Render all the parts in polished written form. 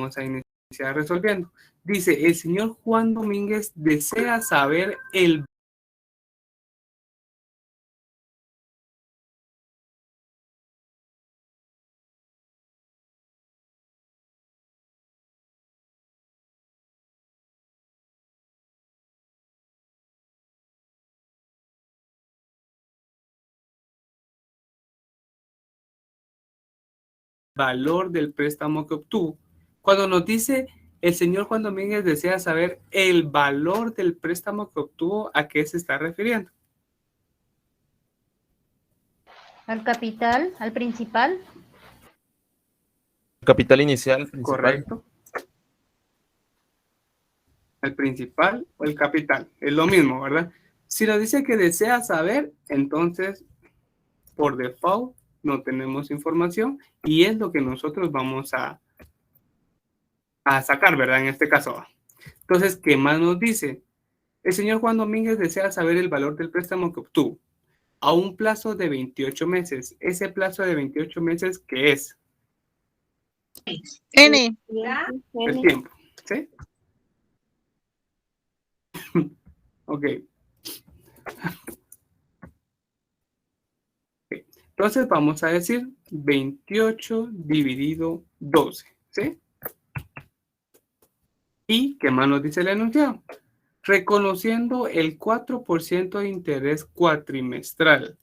vamos a iniciar resolviendo. Dice, el señor Juan Domínguez desea saber el valor del préstamo que obtuvo. Cuando nos dice el señor Juan Domínguez desea saber el valor del préstamo que obtuvo, ¿a qué se está refiriendo? Al capital, al principal. Capital inicial, principal. Correcto. El principal o el capital. Es lo mismo, ¿verdad? Si nos dice que desea saber, entonces, por default, no tenemos información y es lo que nosotros vamos a sacar, ¿verdad? En este caso. Entonces, ¿qué más nos dice? El señor Juan Domínguez desea saber el valor del préstamo que obtuvo a un plazo de 28 meses. Ese plazo de 28 meses, ¿qué es? N. El tiempo, ¿sí? Ok. Entonces vamos a decir 28 dividido 12, ¿sí? ¿Y qué más nos dice el enunciado? Reconociendo el 4% de interés cuatrimestral.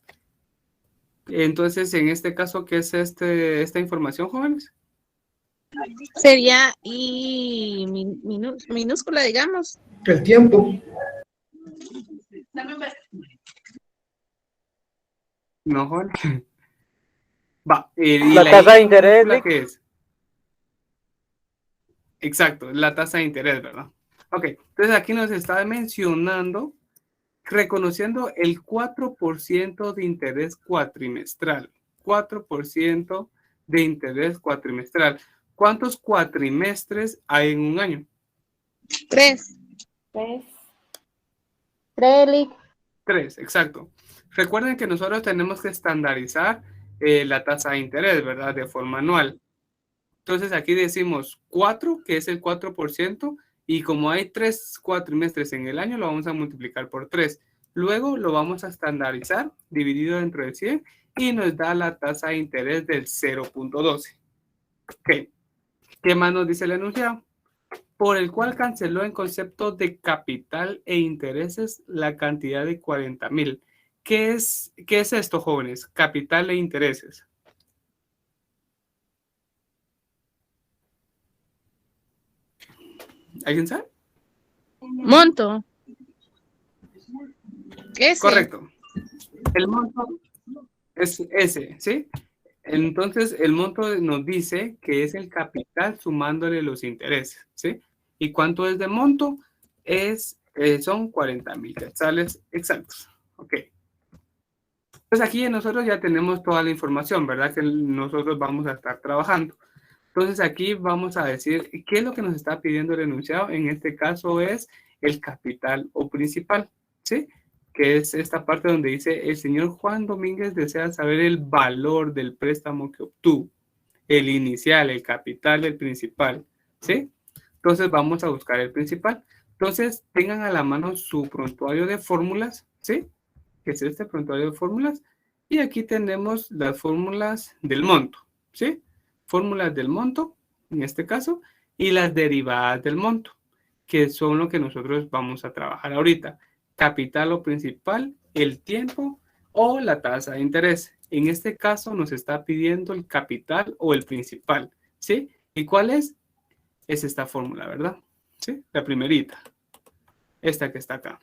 Entonces, en este caso, ¿qué es esta información, jóvenes? Sería I minúscula, digamos. El tiempo. No, jóvenes. Va. La tasa de interés, ¿La qué es? Exacto, la tasa de interés, ¿verdad? Ok, entonces aquí nos está mencionando, reconociendo el 4% de interés cuatrimestral. 4% de interés cuatrimestral. ¿Cuántos cuatrimestres hay en un año? 3. 3, exacto. Recuerden que nosotros tenemos que estandarizar la tasa de interés, ¿verdad? De forma anual. Entonces aquí decimos 4, que es el 4%, y como hay 3 cuatrimestres en el año, lo vamos a multiplicar por 3. Luego lo vamos a estandarizar, dividido dentro de 100, y nos da la tasa de interés del 0.12. Ok. ¿Qué más nos dice el enunciado? Por el cual canceló en concepto de capital e intereses la cantidad de 40,000. ¿Qué es esto, jóvenes? Capital e intereses. ¿Alguien sabe? Monto. Ese. Correcto. El monto es ese, ¿sí? Entonces, el monto nos dice que es el capital sumándole los intereses, ¿sí? ¿Y cuánto es de monto? Son 40,000 quetzales exactos. Ok. Pues aquí nosotros ya tenemos toda la información, ¿verdad? Que nosotros vamos a estar trabajando. Entonces aquí vamos a decir qué es lo que nos está pidiendo el enunciado. En este caso es el capital o principal, ¿sí? Que es esta parte donde dice el señor Juan Domínguez desea saber el valor del préstamo que obtuvo. El inicial, el capital, el principal, ¿sí? Entonces vamos a buscar el principal. Entonces tengan a la mano su prontuario de fórmulas, ¿sí? Que es este prontuario de fórmulas. Y aquí tenemos las fórmulas del monto, ¿sí? Fórmulas del monto, en este caso, y las derivadas del monto, que son lo que nosotros vamos a trabajar ahorita. Capital o principal, el tiempo o la tasa de interés. En este caso nos está pidiendo el capital o el principal, ¿sí? ¿Y cuál es? Es esta fórmula, ¿verdad? ¿Sí? La primerita. Esta que está acá.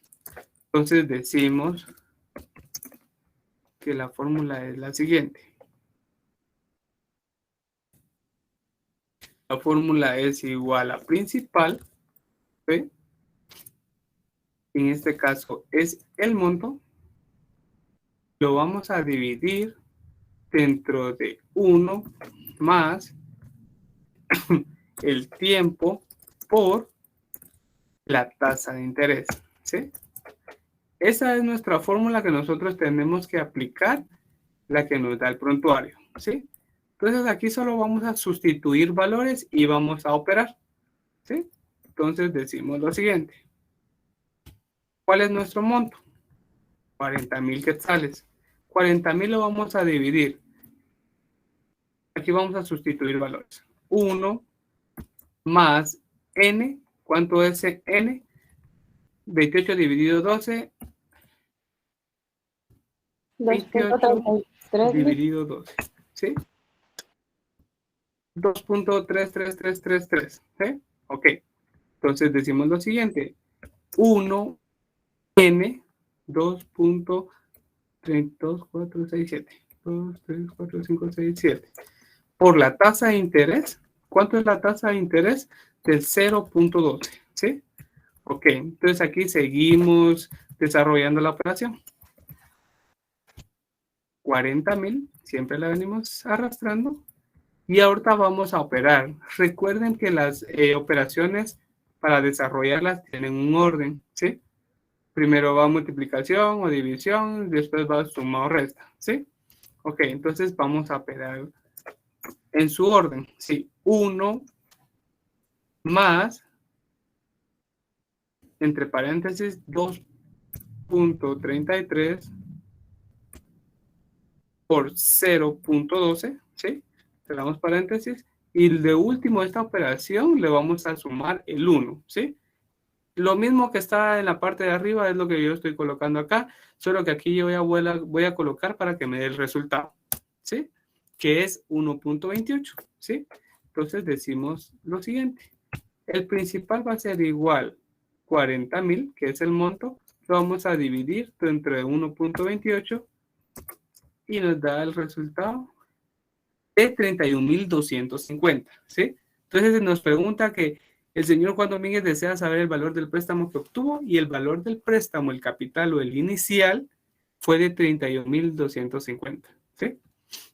Entonces decimos que la fórmula es la siguiente. La fórmula es igual a principal, ¿sí? En este caso es el monto. Lo vamos a dividir dentro de 1 más el tiempo por la tasa de interés, ¿sí? Esa es nuestra fórmula que nosotros tenemos que aplicar, la que nos da el prontuario, ¿sí? Entonces aquí solo vamos a sustituir valores y vamos a operar, ¿sí? Entonces decimos lo siguiente. ¿Cuál es nuestro monto? 40,000 quetzales. 40,000 lo vamos a dividir. Aquí vamos a sustituir valores. 1 más n. ¿Cuánto es n? 28 dividido 12. 28 2.33. dividido 12. ¿Sí? 2.33333. ¿Sí? Ok. Entonces decimos lo siguiente. 1 n 2.32467. 2, 3, 4, 5, 6, 7. Por la tasa de interés. ¿Cuánto es la tasa de interés? Del 0.12. ¿Sí? Ok. Entonces aquí seguimos desarrollando la operación. 40,000. Siempre la venimos arrastrando. Y ahorita vamos a operar. Recuerden que las operaciones para desarrollarlas tienen un orden, ¿sí? Primero va multiplicación o división, después va suma o resta, ¿sí? Ok, entonces vamos a operar en su orden, ¿sí? 1 más, entre paréntesis, 2.33 por 0.12, ¿sí? Cerramos paréntesis. Y de último esta operación le vamos a sumar el 1, ¿sí? Lo mismo que está en la parte de arriba es lo que yo estoy colocando acá, solo que aquí yo voy a colocar para que me dé el resultado, ¿sí? Que es 1.28, ¿sí? Entonces decimos lo siguiente. El principal va a ser igual 40,000, que es el monto, lo vamos a dividir entre 1.28 y nos da el resultado de 31,250, ¿sí? Entonces nos pregunta que el señor Juan Domínguez desea saber el valor del préstamo que obtuvo y el valor del préstamo, el capital o el inicial, fue de 31,250, ¿sí?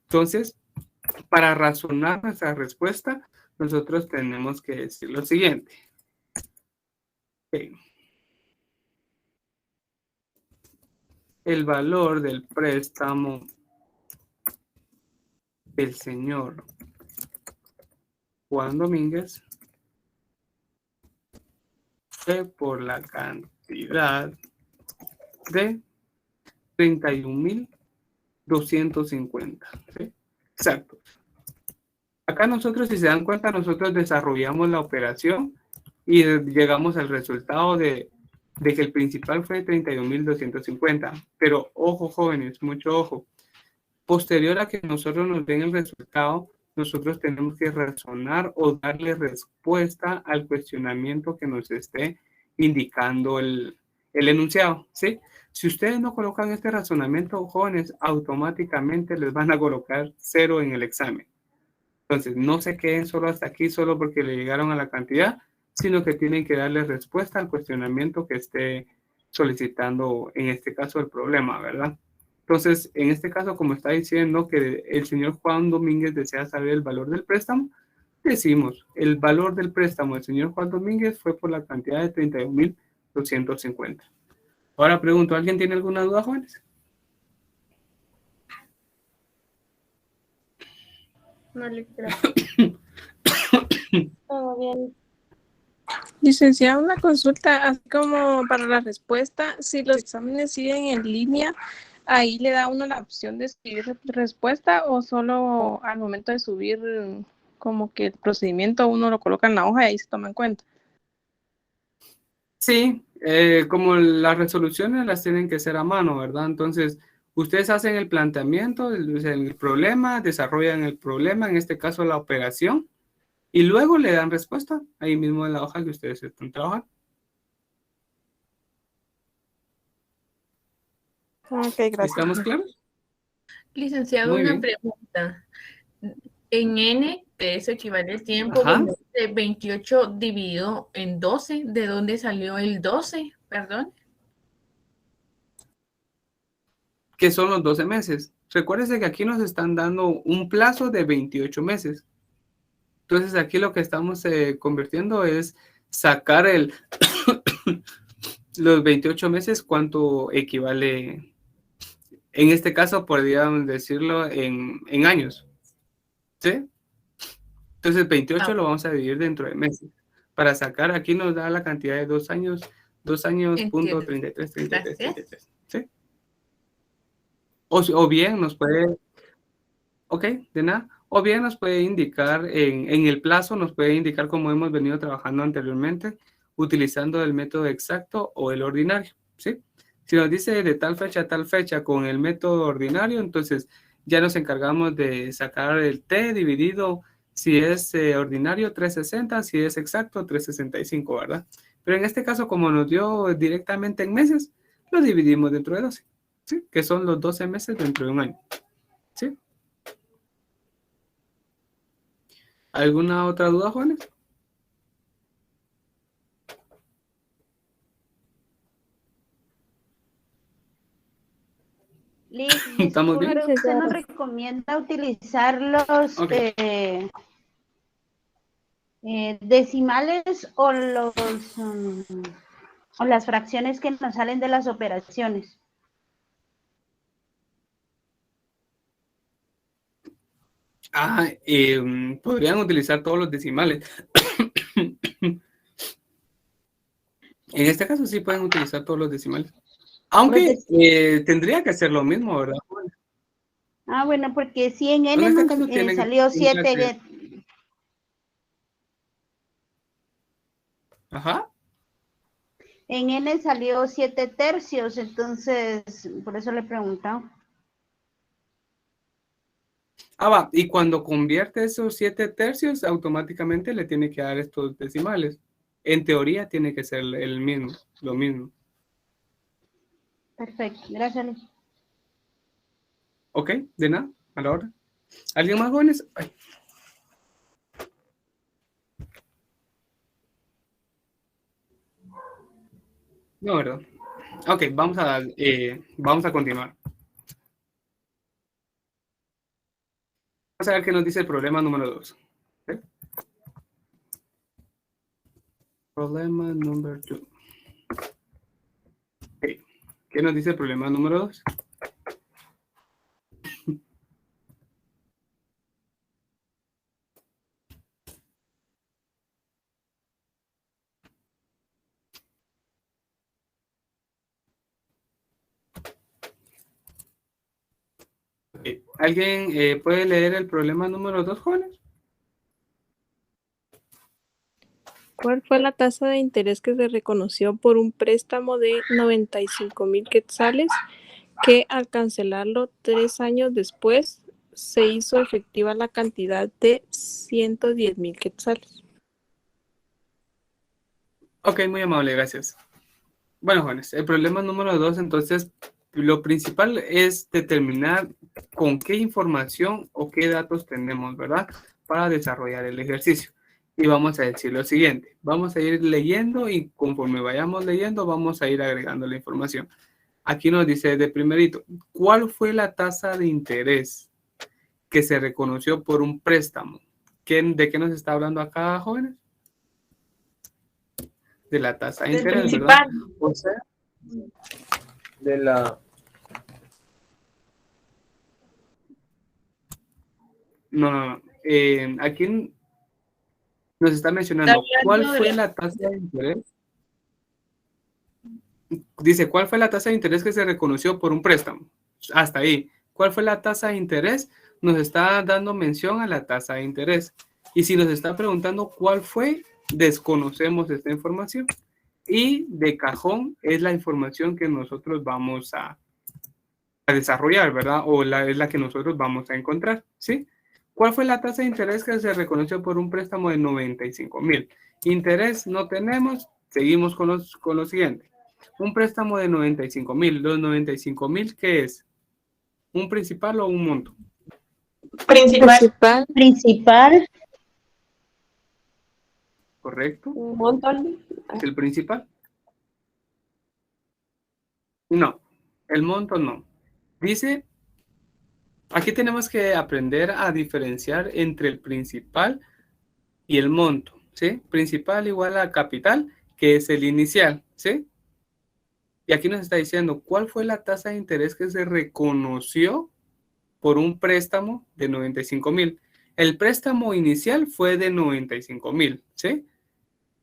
Entonces, para razonar nuestra respuesta, nosotros tenemos que decir lo siguiente. Okay. El valor del préstamo del señor Juan Domínguez fue por la cantidad de 31,250. ¿Sí? Exacto. Acá nosotros, si se dan cuenta, nosotros desarrollamos la operación y llegamos al resultado de que el principal fue 31,250. Pero ojo, jóvenes, mucho ojo. Posterior a que nosotros nos den el resultado, nosotros tenemos que razonar o darle respuesta al cuestionamiento que nos esté indicando el enunciado, ¿sí? Si ustedes no colocan este razonamiento, jóvenes, automáticamente les van a colocar 0 en el examen. Entonces, no se queden solo hasta aquí, solo porque le llegaron a la cantidad, sino que tienen que darle respuesta al cuestionamiento que esté solicitando, en este caso, el problema, ¿verdad? Entonces, en este caso, como está diciendo que el señor Juan Domínguez desea saber el valor del préstamo, decimos, el valor del préstamo del señor Juan Domínguez fue por la cantidad de 31,250. Ahora pregunto, ¿alguien tiene alguna duda, jóvenes? No le creo. Todo bien. Licenciada, una consulta, así como para la respuesta, si los exámenes siguen en línea, ahí le da uno la opción de escribir respuesta o solo al momento de subir como que el procedimiento uno lo coloca en la hoja y ahí se toma en cuenta. Sí, como las resoluciones las tienen que ser a mano, ¿verdad? Entonces, ustedes hacen el planteamiento, el problema, desarrollan el problema, en este caso la operación, y luego le dan respuesta ahí mismo en la hoja que ustedes están trabajando. Ok, gracias. ¿Estamos claros? Licenciado, Muy una bien. pregunta. En N, que eso equivale al tiempo, Ajá. donde dice 28 dividido en 12, ¿de dónde salió el 12? Perdón. Que son los 12 meses. Recuérdense que aquí nos están dando un plazo de 28 meses. Entonces aquí lo que estamos convirtiendo es sacar los 28 meses, cuánto equivale, en este caso podríamos decirlo en años. ¿sí? Entonces 28 lo vamos a dividir dentro de meses. Para sacar, aquí nos da la cantidad de 2 años, punto Entiendo. 33, 33, Gracias. 33, ¿sí? O bien nos puede, ok, de nada. O bien nos puede indicar, en el plazo nos puede indicar como hemos venido trabajando anteriormente, utilizando el método exacto o el ordinario, ¿sí? Si nos dice de tal fecha a tal fecha con el método ordinario, entonces ya nos encargamos de sacar el t dividido, si es ordinario 360, si es exacto 365, ¿verdad? Pero en este caso, como nos dio directamente en meses, lo dividimos dentro de 12, ¿sí? Que son los 12 meses dentro de un año, ¿sí? ¿Alguna otra duda, Juanes? Liz, ¿Estamos bien? disculpe, ¿usted nos recomienda utilizar los Ok. Decimales o o las fracciones que nos salen de las operaciones? Podrían utilizar todos los decimales. En este caso sí pueden utilizar todos los decimales. Aunque tendría que ser lo mismo, ¿verdad? Ah, bueno, porque si en En N este nos caso tienen salió que 7. Ajá. En N salió 7 tercios, entonces por eso le preguntaba. Va. Y cuando convierte esos 7 tercios, automáticamente le tiene que dar estos decimales. En teoría tiene que ser el mismo, lo mismo. Perfecto, gracias, Liz. Ok, de nada, a la hora. ¿Alguien más, jóvenes? Ay. No, ¿verdad? Ok, vamos a continuar. Vamos a ver qué nos dice el problema número 2. ¿Sí? Problema número 2. Okay. ¿Qué nos dice el problema número 2? ¿Alguien puede leer el problema número 2, jóvenes? ¿Cuál fue la tasa de interés que se reconoció por un préstamo de 95,000 quetzales que al cancelarlo 3 años después se hizo efectiva la cantidad de 110,000 quetzales? Ok, muy amable, gracias. Bueno, jóvenes, el problema número 2, entonces, lo principal es determinar con qué información o qué datos tenemos, ¿verdad? Para desarrollar el ejercicio. Y vamos a decir lo siguiente. Vamos a ir leyendo y conforme vayamos leyendo, vamos a ir agregando la información. Aquí nos dice de primerito, ¿cuál fue la tasa de interés que se reconoció por un préstamo? ¿De qué nos está hablando acá, jóvenes? De la tasa de Del interés, principal. ¿verdad? O sea, de la... No. Aquí nos está mencionando cuál fue la tasa de interés. Dice, ¿cuál fue la tasa de interés que se reconoció por un préstamo? Hasta ahí. ¿Cuál fue la tasa de interés? Nos está dando mención a la tasa de interés. Y si nos está preguntando cuál fue, desconocemos esta información. Y de cajón es la información que nosotros vamos a desarrollar, ¿verdad? O es la que nosotros vamos a encontrar, ¿sí? ¿Cuál fue la tasa de interés que se reconoció por un préstamo de 95,000? Interés no tenemos, seguimos con lo siguiente. Un préstamo de 95,000. ¿Los 95,000 qué es? ¿Un principal o un monto? Principal. Principal. ¿Correcto? Un montón. ¿Es el principal? No, el monto no. Dice, aquí tenemos que aprender a diferenciar entre el principal y el monto, ¿sí? Principal igual a capital, que es el inicial, ¿sí? Y aquí nos está diciendo, ¿cuál fue la tasa de interés que se reconoció por un préstamo de 95,000? El préstamo inicial fue de 95,000, ¿sí?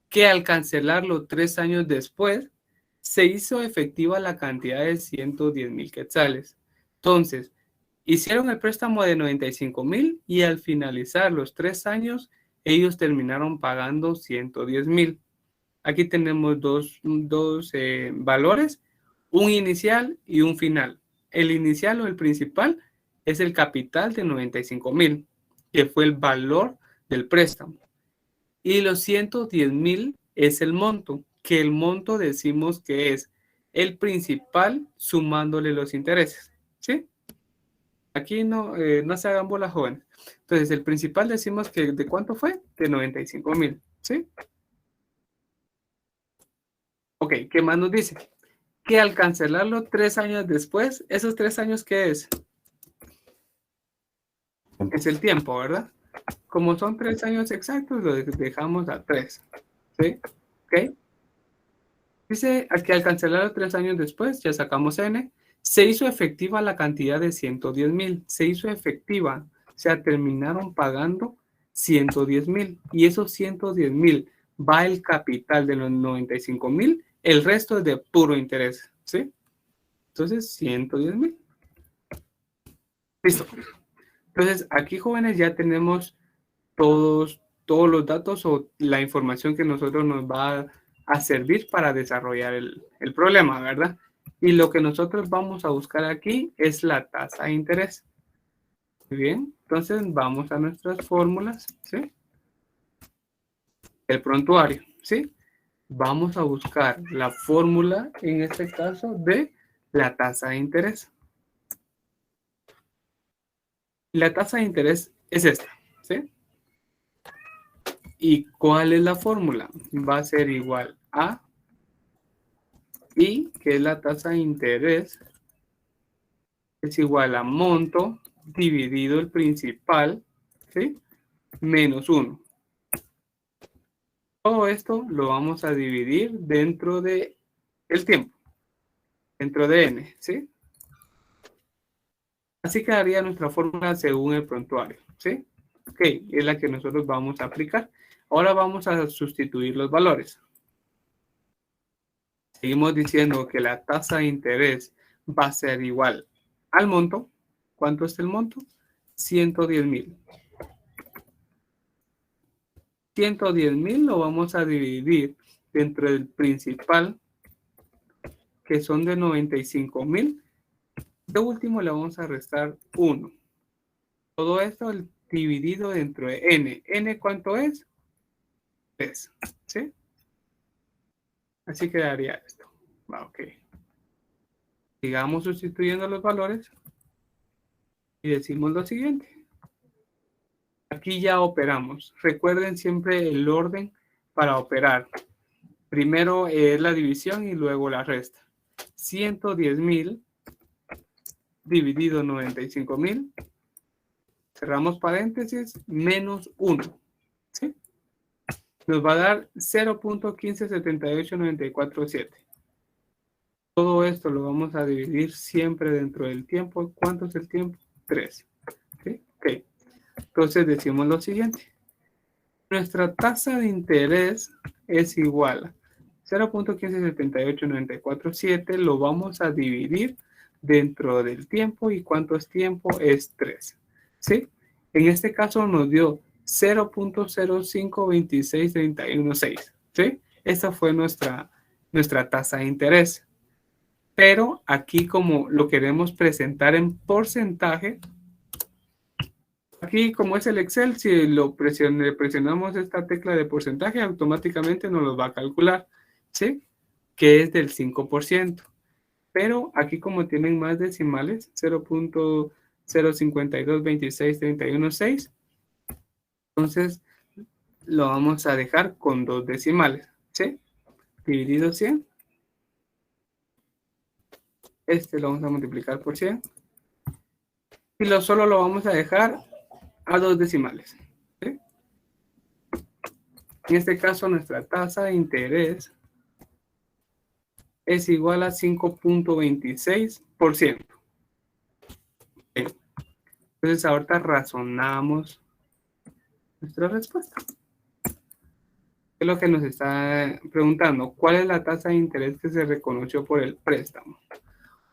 Que al cancelarlo 3 años después, se hizo efectiva la cantidad de 110,000 quetzales. Entonces, hicieron el préstamo de 95,000 y al finalizar los 3 años, ellos terminaron pagando 110,000. Aquí tenemos dos valores, un inicial y un final. El inicial o el principal es el capital de 95,000, que fue el valor del préstamo. Y los 110,000 es el monto, que el monto decimos que es el principal sumándole los intereses, ¿sí? Aquí no se hagan bolas, jóvenes. Entonces, el principal decimos que ¿de cuánto fue? De 95,000, ¿sí? Ok, ¿qué más nos dice? Que al cancelarlo 3 años después, ¿esos 3 años qué es? Es el tiempo, ¿verdad? Como son 3 años exactos, lo dejamos a 3, ¿sí? Ok. Dice aquí al cancelarlo 3 años después, ya sacamos N, se hizo efectiva la cantidad de 110,000. Se hizo efectiva, o sea, terminaron pagando 110,000. Y esos 110,000 va el capital de los 95,000, el resto es de puro interés, ¿sí? Entonces, 110,000. Listo. Entonces, aquí, jóvenes, ya tenemos todos los datos o la información que nosotros nos va a servir para desarrollar el problema, ¿verdad? Y lo que nosotros vamos a buscar aquí es la tasa de interés. Muy bien, entonces vamos a nuestras fórmulas, ¿sí? El prontuario, ¿sí? Vamos a buscar la fórmula, en este caso, de la tasa de interés. La tasa de interés es esta, ¿sí? ¿Y cuál es la fórmula? Va a ser igual a I, que es la tasa de interés, es igual a monto dividido el principal, ¿sí? Menos 1. Todo esto lo vamos a dividir dentro de el tiempo, dentro de n, ¿sí? Así quedaría nuestra fórmula según el prontuario, ¿sí? Ok, es la que nosotros vamos a aplicar. Ahora vamos a sustituir los valores. Seguimos diciendo que la tasa de interés va a ser igual al monto. ¿Cuánto es el monto? 110,000. 110,000 lo vamos a dividir dentro del principal, que son de 95,000. De último le vamos a restar 1. Todo esto dividido dentro de n. ¿N cuánto es? 3. ¿Sí? Así quedaría esto. Ok. Sigamos sustituyendo los valores y decimos lo siguiente. Aquí ya operamos. Recuerden siempre el orden para operar. Primero es la división y luego la resta. 110,000 dividido 95,000. Cerramos paréntesis, menos 1. ¿Sí? Nos va a dar 0.1578947. Todo esto lo vamos a dividir siempre dentro del tiempo. ¿Cuánto es el tiempo? 3. ¿Sí? Ok. Entonces decimos lo siguiente. Nuestra tasa de interés es igual a 0.1578947. Lo vamos a dividir dentro del tiempo. ¿Y cuánto es tiempo? Es 3. ¿Sí? En este caso nos dio 0.0526316. ¿Sí? Esa fue nuestra tasa de interés. Pero aquí, como lo queremos presentar en porcentaje, aquí como es el Excel, si lo presionamos esta tecla de porcentaje, automáticamente nos lo va a calcular, ¿sí? Que es del 5%. Pero aquí como tienen más decimales, 0.052263116, entonces lo vamos a dejar con 2 decimales, ¿sí? Dividido 100. Este lo vamos a multiplicar por 100. Y solo lo vamos a dejar a 2 decimales. ¿Sí? En este caso, nuestra tasa de interés es igual a 5.26%. Entonces, ahorita razonamos nuestra respuesta. Es lo que nos está preguntando. ¿Cuál es la tasa de interés que se reconoció por el préstamo?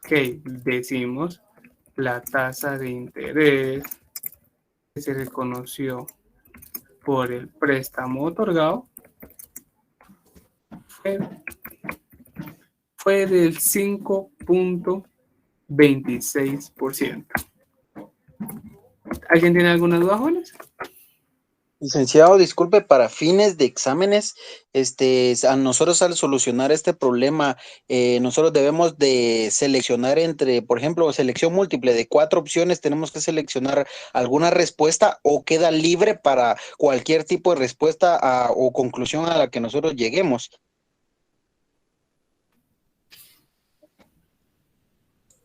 Ok, decimos la tasa de interés que se reconoció por el préstamo otorgado fue del 5.26%. ¿Alguien tiene alguna duda, jóvenes? Licenciado, disculpe, para fines de exámenes, a nosotros al solucionar este problema, nosotros debemos de seleccionar entre, por ejemplo, selección múltiple de 4 opciones, tenemos que seleccionar alguna respuesta o queda libre para cualquier tipo de respuesta o conclusión a la que nosotros lleguemos.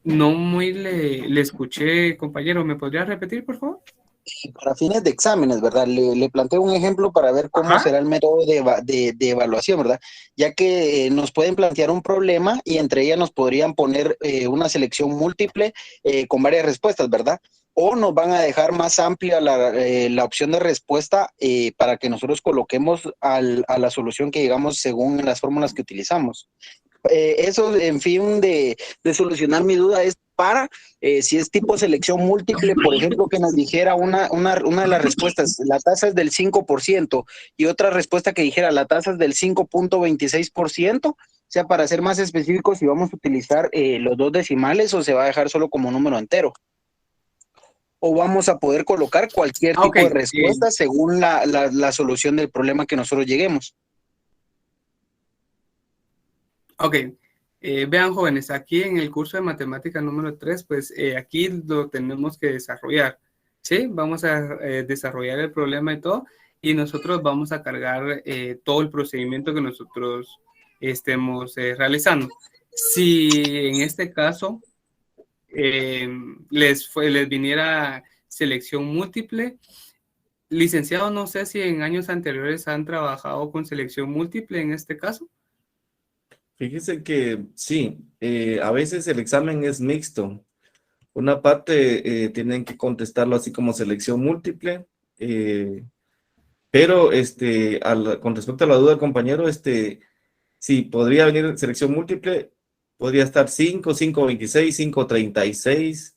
No muy le escuché, compañero. ¿Me podría repetir, por favor? Para fines de exámenes, ¿verdad? Le planteo un ejemplo para ver cómo será el método de evaluación, ¿verdad? Ya que nos pueden plantear un problema y entre ellas nos podrían poner una selección múltiple con varias respuestas, ¿verdad? O nos van a dejar más amplia la opción de respuesta para que nosotros coloquemos a la solución que llegamos según las fórmulas que utilizamos. Eso, en fin, de solucionar mi duda es para, si es tipo selección múltiple, por ejemplo, que nos dijera una de las respuestas, la tasa es del 5%, y otra respuesta que dijera la tasa es del 5.26%, o sea, para ser más específicos, si vamos a utilizar los 2 decimales o se va a dejar solo como número entero. O vamos a poder colocar cualquier tipo de respuesta según la solución del problema que nosotros lleguemos. Ok, vean, jóvenes, aquí en el curso de matemática número 3, pues aquí lo tenemos que desarrollar, ¿sí? Vamos a desarrollar el problema y todo, y nosotros vamos a cargar todo el procedimiento que nosotros estemos realizando. Si en este caso les viniera selección múltiple, licenciado, no sé si en años anteriores han trabajado con selección múltiple en este caso. Fíjese que sí, a veces el examen es mixto. Una parte tienen que contestarlo así como selección múltiple, pero con respecto a la duda del compañero, sí, podría venir selección múltiple, podría estar 5, 5.26, 5.36,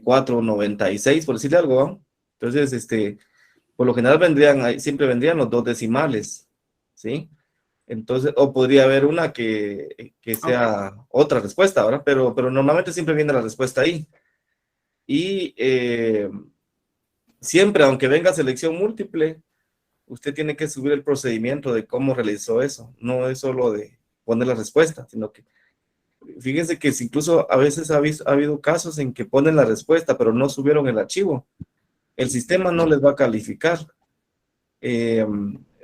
4.96, por decirle algo, ¿no? Entonces, por lo general siempre vendrían los 2 decimales, ¿sí? Entonces, o podría haber una que sea otra respuesta, ¿verdad? Pero normalmente siempre viene la respuesta ahí. Y siempre, aunque venga selección múltiple, usted tiene que subir el procedimiento de cómo realizó eso. No es solo de poner la respuesta, sino que fíjense que incluso a veces ha habido casos en que ponen la respuesta, pero no subieron el archivo. El sistema no les va a calificar.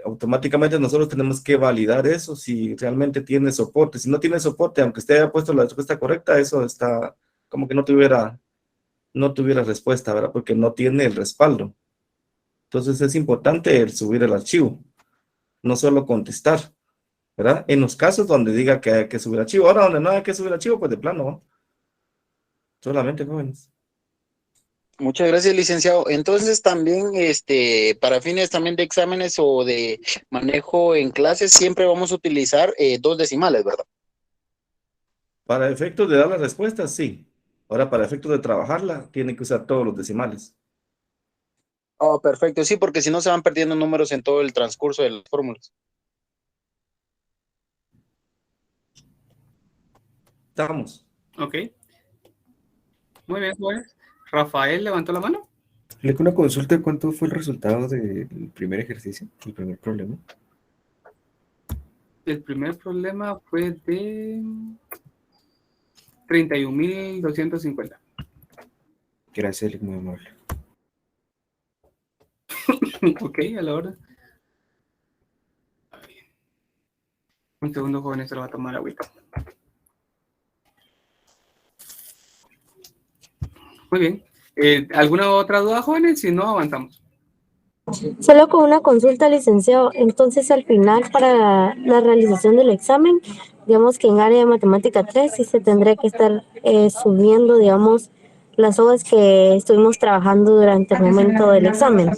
Automáticamente nosotros tenemos que validar eso si realmente tiene soporte. Si no tiene soporte, aunque usted haya puesto la respuesta correcta, eso está como que no tuviera respuesta, ¿verdad? Porque no tiene el respaldo. Entonces es importante el subir el archivo, no solo contestar, ¿verdad? En los casos donde diga que hay que subir archivo. Ahora, donde no hay que subir archivo, pues de plano, ¿no? Solamente jóvenes. Muchas gracias, licenciado. Entonces también, para fines también de exámenes o de manejo en clases, siempre vamos a utilizar 2 decimales, ¿verdad? Para efectos de dar la respuesta, sí. Ahora, para efectos de trabajarla, tiene que usar todos los decimales. Oh, perfecto. Sí, porque si no se van perdiendo números en todo el transcurso de las fórmulas. Estamos. Ok. Muy bien, pues. Rafael levantó la mano. Le hago una consulta de cuánto fue el resultado del primer ejercicio, el primer problema. El primer problema fue de 31.250. Gracias, muy amable. Ok, a la hora. Un segundo, joven, se lo va a tomar agüita. Muy bien. ¿Alguna otra duda, jóvenes? Si no, avanzamos. Solo con una consulta, licenciado. Entonces, al final, para la realización del examen, digamos que en área de matemática 3 sí se tendría que estar subiendo, digamos, las hojas que estuvimos trabajando durante el momento del examen.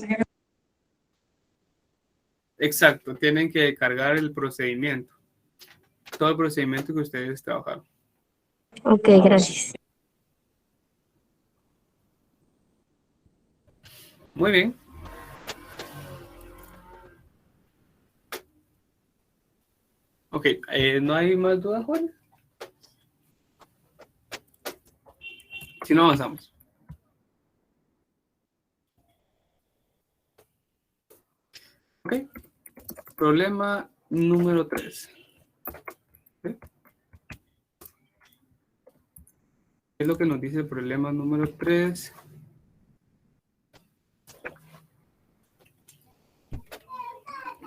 Exacto, tienen que cargar el procedimiento. Todo el procedimiento que ustedes trabajaron. Ok, gracias. Muy bien. Ok, ¿no hay más dudas, Juan? Si no, avanzamos. Ok, problema número 3. ¿Qué es lo que nos dice el problema número 3?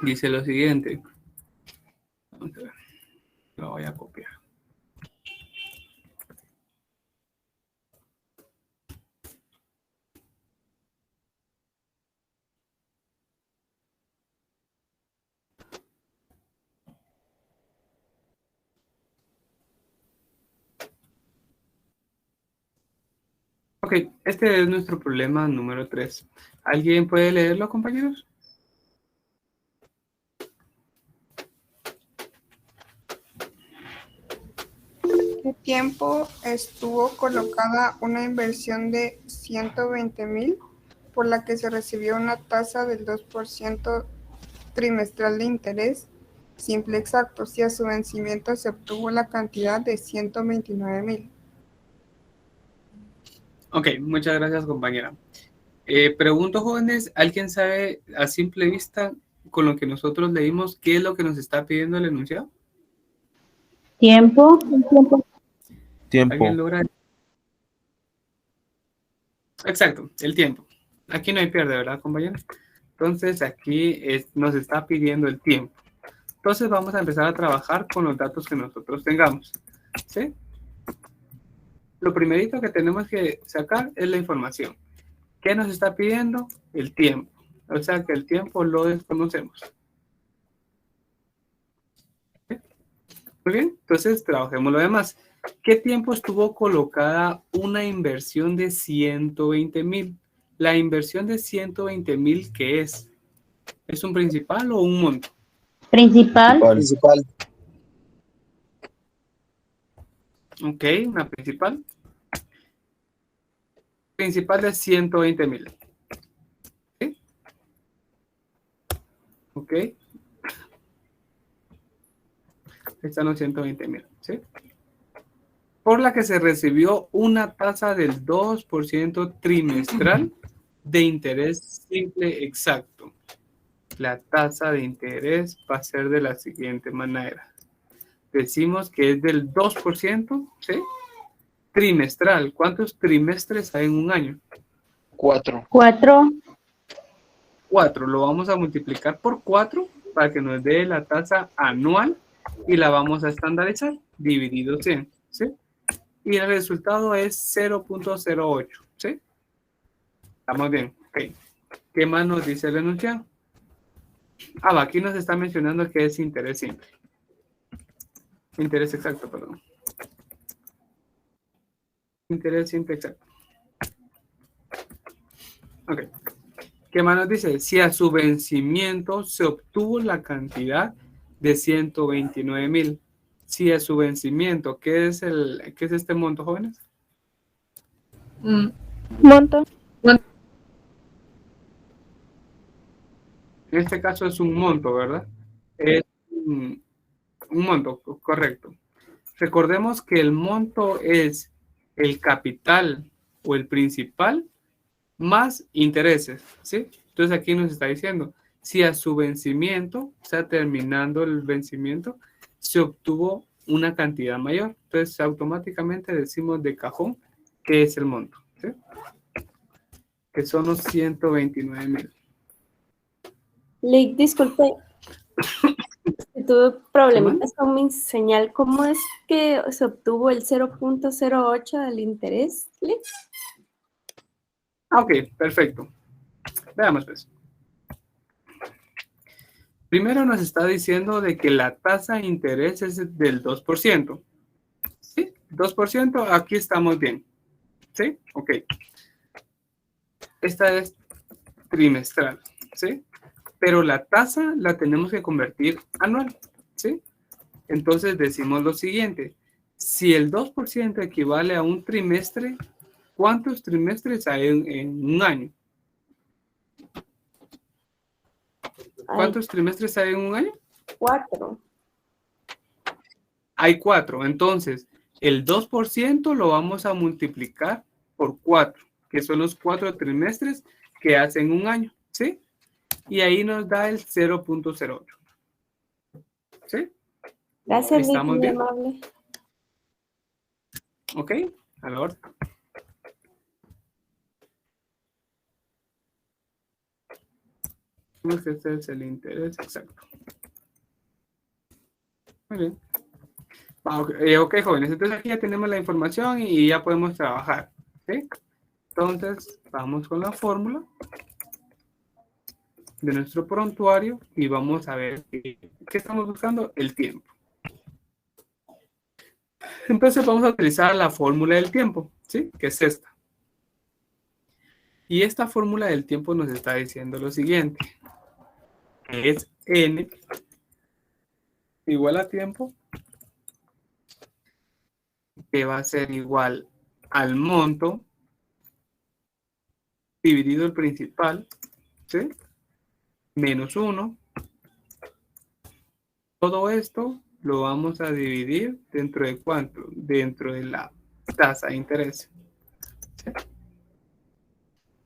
Dice lo siguiente. Vamos a ver. Lo voy a copiar. Ok, este es nuestro problema número 3. ¿Alguien puede leerlo, compañeros? ¿Qué tiempo estuvo colocada una inversión de 120,000 por la que se recibió una tasa del 2% trimestral de interés simple exacto si a su vencimiento se obtuvo la cantidad de 129,000? Ok, muchas gracias, compañera. Pregunto, jóvenes, ¿alguien sabe a simple vista con lo que nosotros leímos qué es lo que nos está pidiendo el enunciado? Tiempo. ¿Alguien logra? Exacto, el tiempo. Aquí no hay pierde, ¿verdad, compañeros? Entonces, aquí nos está pidiendo el tiempo. Entonces, vamos a empezar a trabajar con los datos que nosotros tengamos. ¿Sí? Lo primerito que tenemos que sacar es la información. ¿Qué nos está pidiendo? El tiempo. O sea que el tiempo lo desconocemos. ¿Sí? Muy bien, entonces trabajemos lo demás. ¿Qué tiempo estuvo colocada una inversión de 120,000? La inversión de 120,000, ¿qué es? ¿Es un principal o un monto? Principal. Principal. Ok, una principal. Principal de 120,000. ¿Sí? Ok. Están los 120,000. ¿Sí? Por la que se recibió una tasa del 2% trimestral de interés simple exacto. La tasa de interés va a ser de la siguiente manera. Decimos que es del 2%, ¿sí? Trimestral. ¿Cuántos trimestres hay en un año? 4. 4. 4. Lo vamos a multiplicar por 4 para que nos dé la tasa anual y la vamos a estandarizar dividido 100, ¿sí? Y el resultado es 0.08, ¿sí? Estamos bien. Ok. ¿Qué más nos dice el enunciado? Aquí nos está mencionando que es interés simple. Interés exacto, perdón. Interés simple exacto. Ok. ¿Qué más nos dice? Si a su vencimiento se obtuvo la cantidad de 129,000. Si a su vencimiento, ¿qué es este monto, jóvenes? Monto. En este caso es un monto, ¿verdad? Es un monto, correcto. Recordemos que el monto es el capital o el principal más intereses, ¿sí? Entonces aquí nos está diciendo, si a su vencimiento, o sea, terminando el vencimiento, se obtuvo una cantidad mayor. Entonces automáticamente decimos de cajón que es el monto, ¿sí? Que son los 129,000. Lick, disculpe. Tuve problemitas con mi señal. ¿Cómo es que se obtuvo el 0.08 del interés, Lick? Ok, perfecto. Veamos pues. Primero nos está diciendo de que la tasa de interés es del 2%. ¿Sí? 2%, aquí estamos bien. ¿Sí? Ok. Esta es trimestral. ¿Sí? pero la tasa la tenemos que convertir anual, ¿sí? Entonces decimos lo siguiente, si el 2% equivale a un trimestre, ¿cuántos trimestres hay en un año? ¿Cuántos trimestres hay en un año? 4. Hay 4, entonces el 2% lo vamos a multiplicar por 4, que son los 4 trimestres que hacen un año, ¿sí? Y ahí nos da el 0.08. ¿Sí? Gracias, Nick, ¿Estamos muy bien? amable. ¿Ok? A la orden. Este es el interés exacto. Muy bien. Ok, jóvenes, entonces aquí ya tenemos la información y ya podemos trabajar. ¿Sí? Entonces, vamos con la fórmula de nuestro prontuario y vamos a ver qué estamos buscando, el tiempo. Entonces vamos a utilizar la fórmula del tiempo, ¿sí? Que es esta. Y esta fórmula del tiempo nos está diciendo lo siguiente. Que es n igual a tiempo, que va a ser igual al monto dividido el principal, ¿sí? Menos 1. Todo esto lo vamos a dividir dentro de ¿cuánto? Dentro de la tasa de interés. ¿Sí?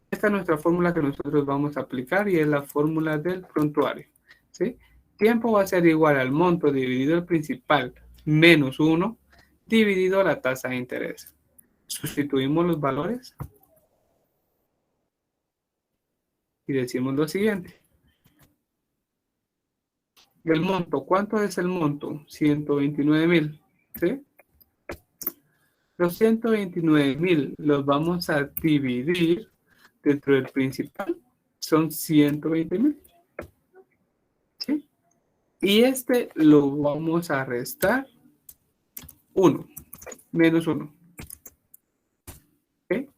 Esta es nuestra fórmula que nosotros vamos a aplicar y es la fórmula del prontuario. ¿Sí? Tiempo va a ser igual al monto dividido el principal menos 1 dividido la tasa de interés. Sustituimos los valores y decimos lo siguiente. El monto, ¿cuánto es el monto? 129,000. ¿Sí? Los 129,000 los vamos a dividir dentro del principal. Son 120,000. ¿Sí? Y este lo vamos a restar 1, menos 1. ¿Ok?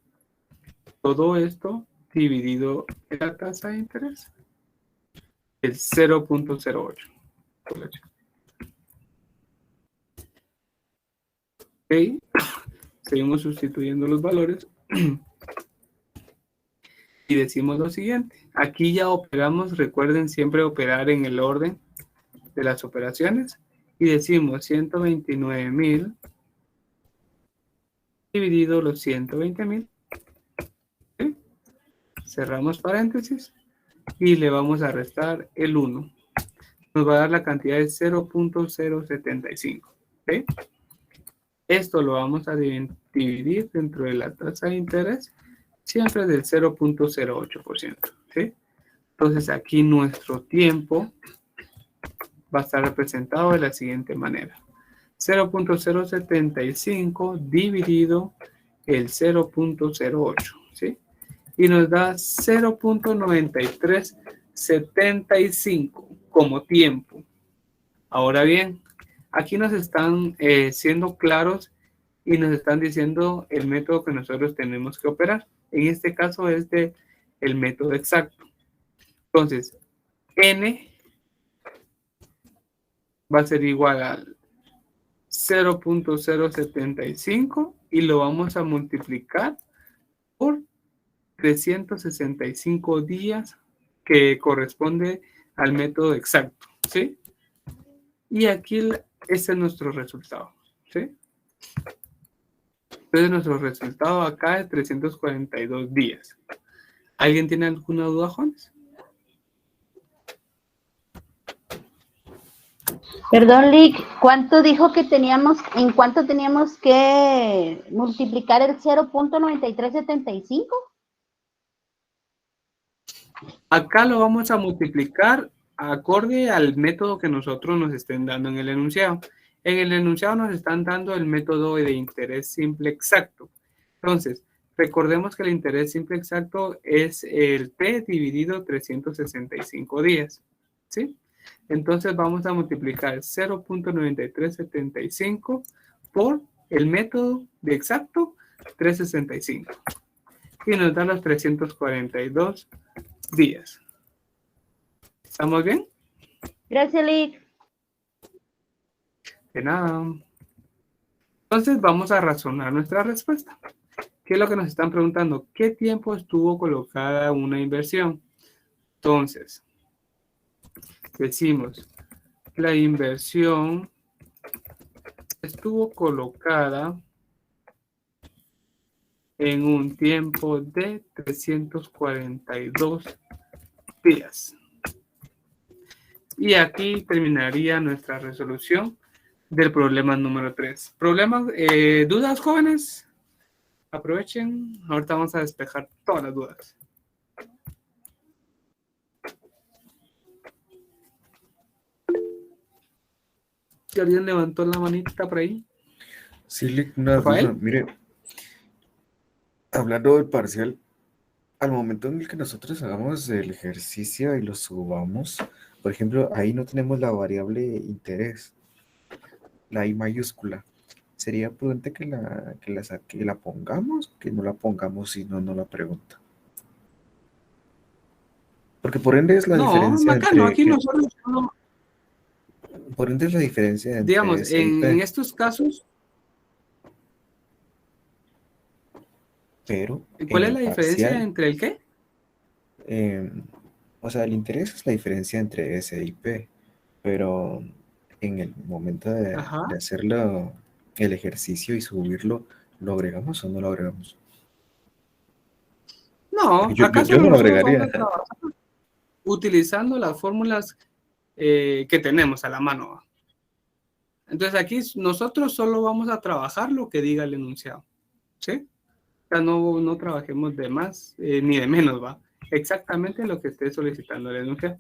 Todo esto dividido en la tasa de interés. El 0.08. Ok. Seguimos sustituyendo los valores. Y decimos lo siguiente. Aquí ya operamos, recuerden siempre operar en el orden de las operaciones. Y decimos 129,000 dividido los 120,000. ¿Sí? Cerramos paréntesis y le vamos a restar el 1. Nos va a dar la cantidad de 0.075. ¿Sí? Esto lo vamos a dividir dentro de la tasa de interés siempre del 0.08%. ¿Sí? Entonces aquí nuestro tiempo va a estar representado de la siguiente manera. 0.075 dividido el 0.08, ¿sí? Y nos da 0.9375 como tiempo. Ahora bien, aquí nos están siendo claros y nos están diciendo el método que nosotros tenemos que operar. En este caso es el método exacto. Entonces, n va a ser igual al 0.075 y lo vamos a multiplicar por 365 días que corresponde al método exacto, ¿sí? Y aquí ese es nuestro resultado, ¿sí? Entonces nuestro resultado acá es 342 días. ¿Alguien tiene alguna duda, Juanes? Perdón, Lick, ¿cuánto dijo que teníamos, en cuánto teníamos que multiplicar el 0.9375? Acá lo vamos a multiplicar acorde al método que nosotros nos estén dando en el enunciado. En el enunciado nos están dando el método de interés simple exacto. Entonces, recordemos que el interés simple exacto es el T dividido 365 días. ¿Sí? Entonces vamos a multiplicar 0.9375 por el método de exacto 365. Y nos da los 342 días. ¿Estamos bien? Gracias, Lick. De nada. Entonces vamos a razonar nuestra respuesta. ¿Qué es lo que nos están preguntando? ¿Qué tiempo estuvo colocada una inversión? Entonces, decimos, la inversión estuvo colocada en un tiempo de 342 días. Y aquí terminaría nuestra resolución del problema número 3. ¿Problemas, dudas, jóvenes? Aprovechen. Ahorita vamos a despejar todas las dudas. ¿Si alguien levantó la manita por ahí? Sí, una ¿Rafael? duda. Mire, hablando del parcial, al momento en el que nosotros hagamos el ejercicio y lo subamos, por ejemplo, ahí no tenemos la variable interés, la I mayúscula. ¿Sería prudente que la pongamos? Que no la pongamos si no la pregunta. Porque por ende es la diferencia acá no, aquí entre... nosotros solo, Por ende es la diferencia entre digamos, S y P. en estos casos, Pero ¿cuál en es el la diferencia parcial, entre el qué? o sea, el interés es la diferencia entre S y P, pero en el momento de Ajá. hacerlo, el ejercicio y subirlo, ¿lo agregamos o no lo agregamos? No, Porque yo acá no solo lo nosotros vamos agregaría. a trabajar utilizando las fórmulas que tenemos a la mano. Entonces aquí nosotros solo vamos a trabajar lo que diga el enunciado. ¿Sí? O sea, no trabajemos de más ni de menos, ¿va? Exactamente lo que esté solicitando el enunciado.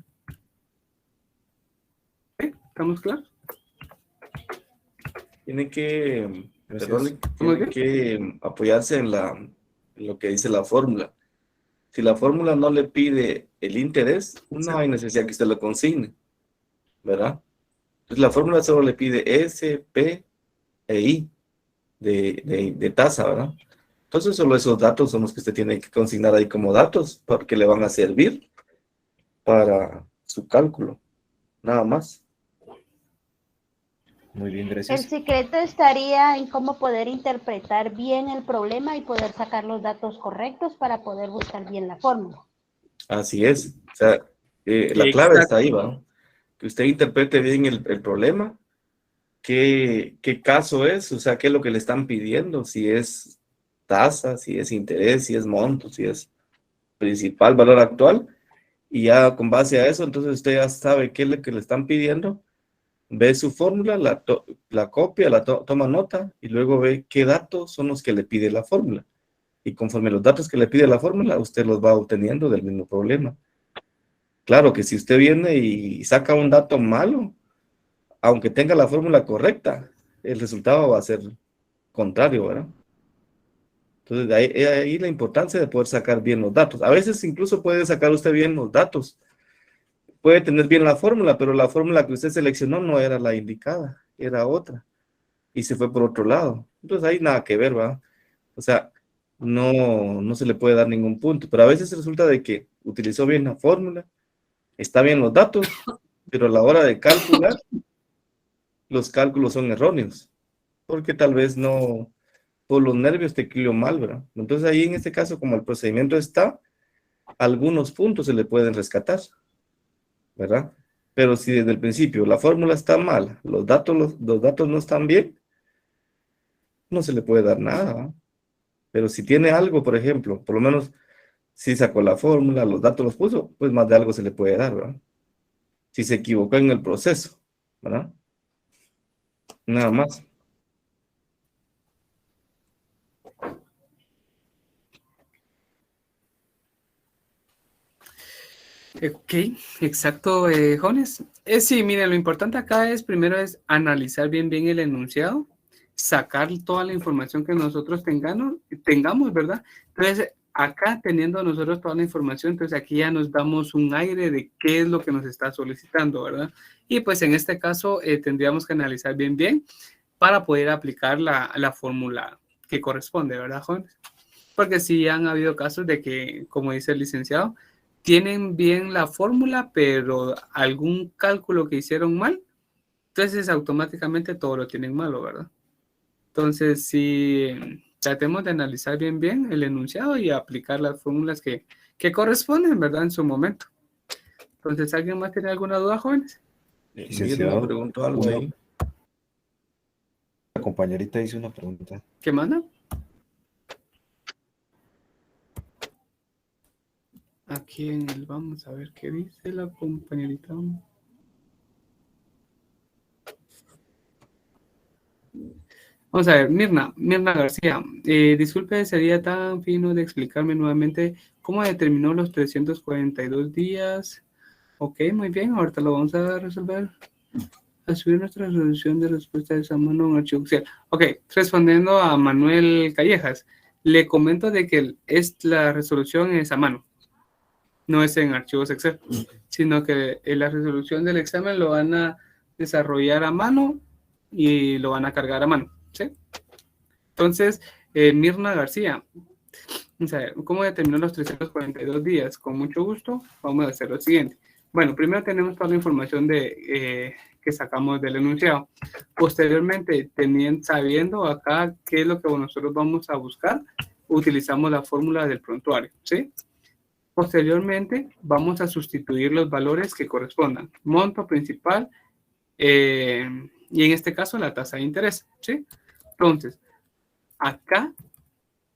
¿Sí? ¿Estamos claros? Tiene que, Gracias. perdón, Muy tiene bien. que apoyarse en lo que dice la fórmula. Si la fórmula no le pide el interés, no hay necesidad que usted lo consigne, ¿verdad? Entonces la fórmula solo le pide S, P e I de tasa, ¿verdad? Entonces solo esos datos son los que usted tiene que consignar ahí como datos porque le van a servir para su cálculo, nada más. Muy bien, El gracias. secreto estaría en cómo poder interpretar bien el problema y poder sacar los datos correctos para poder buscar bien la fórmula. Así es. O sea, la clave está ahí, ¿va? Que usted interprete bien el problema, qué caso es, o sea, qué es lo que le están pidiendo, si es tasa, si es interés, si es monto, si es principal, valor actual, y ya con base a eso, entonces usted ya sabe qué es lo que le están pidiendo, ve su fórmula, la copia, toma nota, y luego ve qué datos son los que le pide la fórmula. Y conforme los datos que le pide la fórmula, usted los va obteniendo del mismo problema. Claro que si usted viene y saca un dato malo, aunque tenga la fórmula correcta, el resultado va a ser contrario, ¿verdad? Entonces, de ahí la importancia de poder sacar bien los datos. A veces incluso puede sacar usted bien los datos. Puede tener bien la fórmula, pero la fórmula que usted seleccionó no era la indicada, era otra. Y se fue por otro lado. Entonces, ahí nada que ver, ¿va? O sea, no se le puede dar ningún punto. Pero a veces resulta de que utilizó bien la fórmula, está bien los datos, pero a la hora de calcular, los cálculos son erróneos, porque tal vez no, por los nervios te equilibró mal, ¿verdad? Entonces ahí en este caso, como el procedimiento está, algunos puntos se le pueden rescatar, ¿verdad? Pero si desde el principio la fórmula está mal, los datos no están bien, no se le puede dar nada, ¿verdad? Pero si tiene algo, por ejemplo, por lo menos si sacó la fórmula, los datos los puso, pues más de algo se le puede dar, ¿verdad? Si se equivocó en el proceso, ¿verdad? Nada más. Ok, exacto, Jones. Sí, mire, lo importante acá es primero es analizar bien el enunciado, sacar toda la información que nosotros tengamos, ¿verdad? Entonces, acá teniendo nosotros toda la información, entonces aquí ya nos damos un aire de qué es lo que nos está solicitando, ¿verdad? Y pues en este caso tendríamos que analizar bien para poder aplicar la fórmula que corresponde, ¿verdad, Jones? Porque sí han habido casos de que, como dice el licenciado, tienen bien la fórmula, pero algún cálculo que hicieron mal, entonces automáticamente todo lo tienen malo, ¿verdad? Entonces, sí, tratemos de analizar bien el enunciado y aplicar las fórmulas que corresponden, ¿verdad? En su momento. Entonces, ¿alguien más tiene alguna duda, jóvenes? Mirna preguntó algo ahí. La compañerita hizo una pregunta. ¿Qué manda? Aquí en el, vamos a ver qué dice la compañerita. Vamos a ver, Mirna García, disculpe, sería tan fino de explicarme nuevamente cómo determinó los 342 días. Ok, muy bien, ahorita lo vamos a resolver. A subir nuestra resolución de respuesta de esa mano a un archivo Excel. Ok, respondiendo a Manuel Callejas, le comento de que la resolución es a mano, no es en archivos Excel, sino que la resolución del examen lo van a desarrollar a mano y lo van a cargar a mano, ¿sí? Entonces, Mirna García, vamos a ver, ¿cómo determinó los 342 días? Con mucho gusto, vamos a hacer lo siguiente. Bueno, primero tenemos toda la información que sacamos del enunciado. Posteriormente, sabiendo acá qué es lo que nosotros vamos a buscar, utilizamos la fórmula del prontuario, ¿sí? Posteriormente, vamos a sustituir los valores que correspondan. Monto principal y en este caso la tasa de interés, ¿sí? Entonces, acá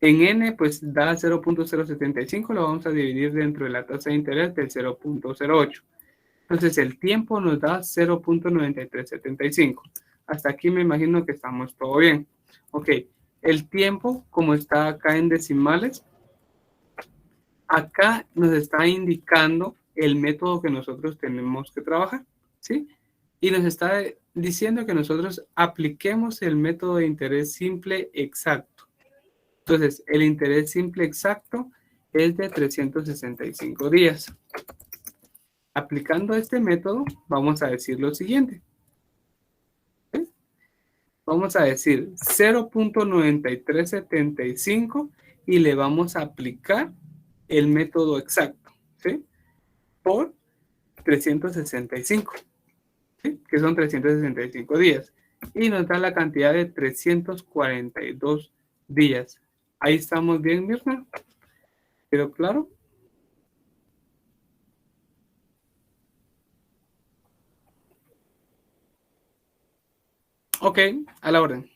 en N pues da 0.075, lo vamos a dividir dentro de la tasa de interés del 0.08. Entonces el tiempo nos da 0.9375. Hasta aquí me imagino que estamos todo bien. Ok, el tiempo, como está acá en decimales, acá nos está indicando el método que nosotros tenemos que trabajar, ¿sí? Y nos está diciendo que nosotros apliquemos el método de interés simple exacto. Entonces, el interés simple exacto es de 365 días. Aplicando este método, vamos a decir lo siguiente. ¿Sí? Vamos a decir 0.9375 y le vamos a aplicar el método exacto, ¿sí? Por 365, ¿sí? Que son 365 días. Y nos da la cantidad de 342 días. Ahí estamos bien, Mirna. ¿Quedó claro? Ok, a la orden.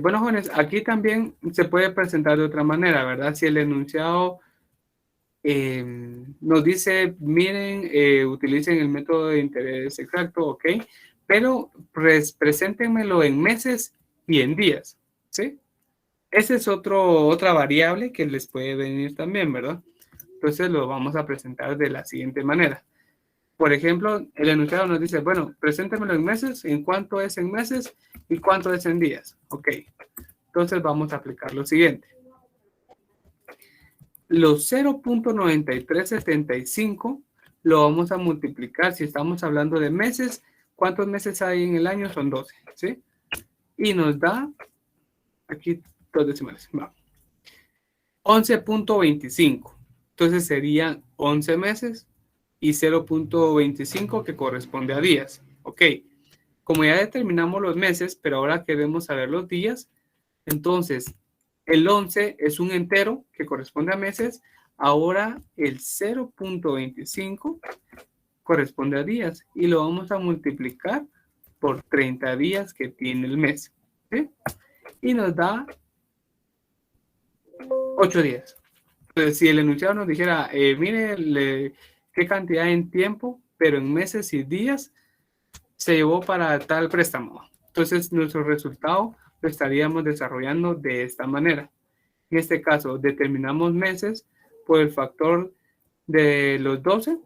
Bueno, jóvenes, aquí también se puede presentar de otra manera, ¿verdad? Si el enunciado nos dice, miren, utilicen el método de interés exacto, ok, pero preséntenmelo en meses y en días, ¿sí? Esa es otra variable que les puede venir también, ¿verdad? Entonces lo vamos a presentar de la siguiente manera. Por ejemplo, el enunciado nos dice, bueno, preséntemelo en meses, en cuánto es en meses y cuánto es en días. Ok, entonces vamos a aplicar lo siguiente. Los 0.9375 lo vamos a multiplicar, si estamos hablando de meses, ¿cuántos meses hay en el año? Son 12, ¿sí? Y nos da, aquí dos decimales, va. 11.25. Entonces serían 11 meses y 0.25 que corresponde a días. Ok, como ya determinamos los meses, pero ahora queremos saber los días, entonces el 11 es un entero que corresponde a meses, ahora el 0.25 corresponde a días y lo vamos a multiplicar por 30 días que tiene el mes, ¿sí? Y nos da 8 días. Entonces, si el enunciado nos dijera, mire qué cantidad en tiempo, pero en meses y días se llevó para tal préstamo. Entonces, nuestro resultado lo estaríamos desarrollando de esta manera. En este caso, determinamos meses por el factor de los 12.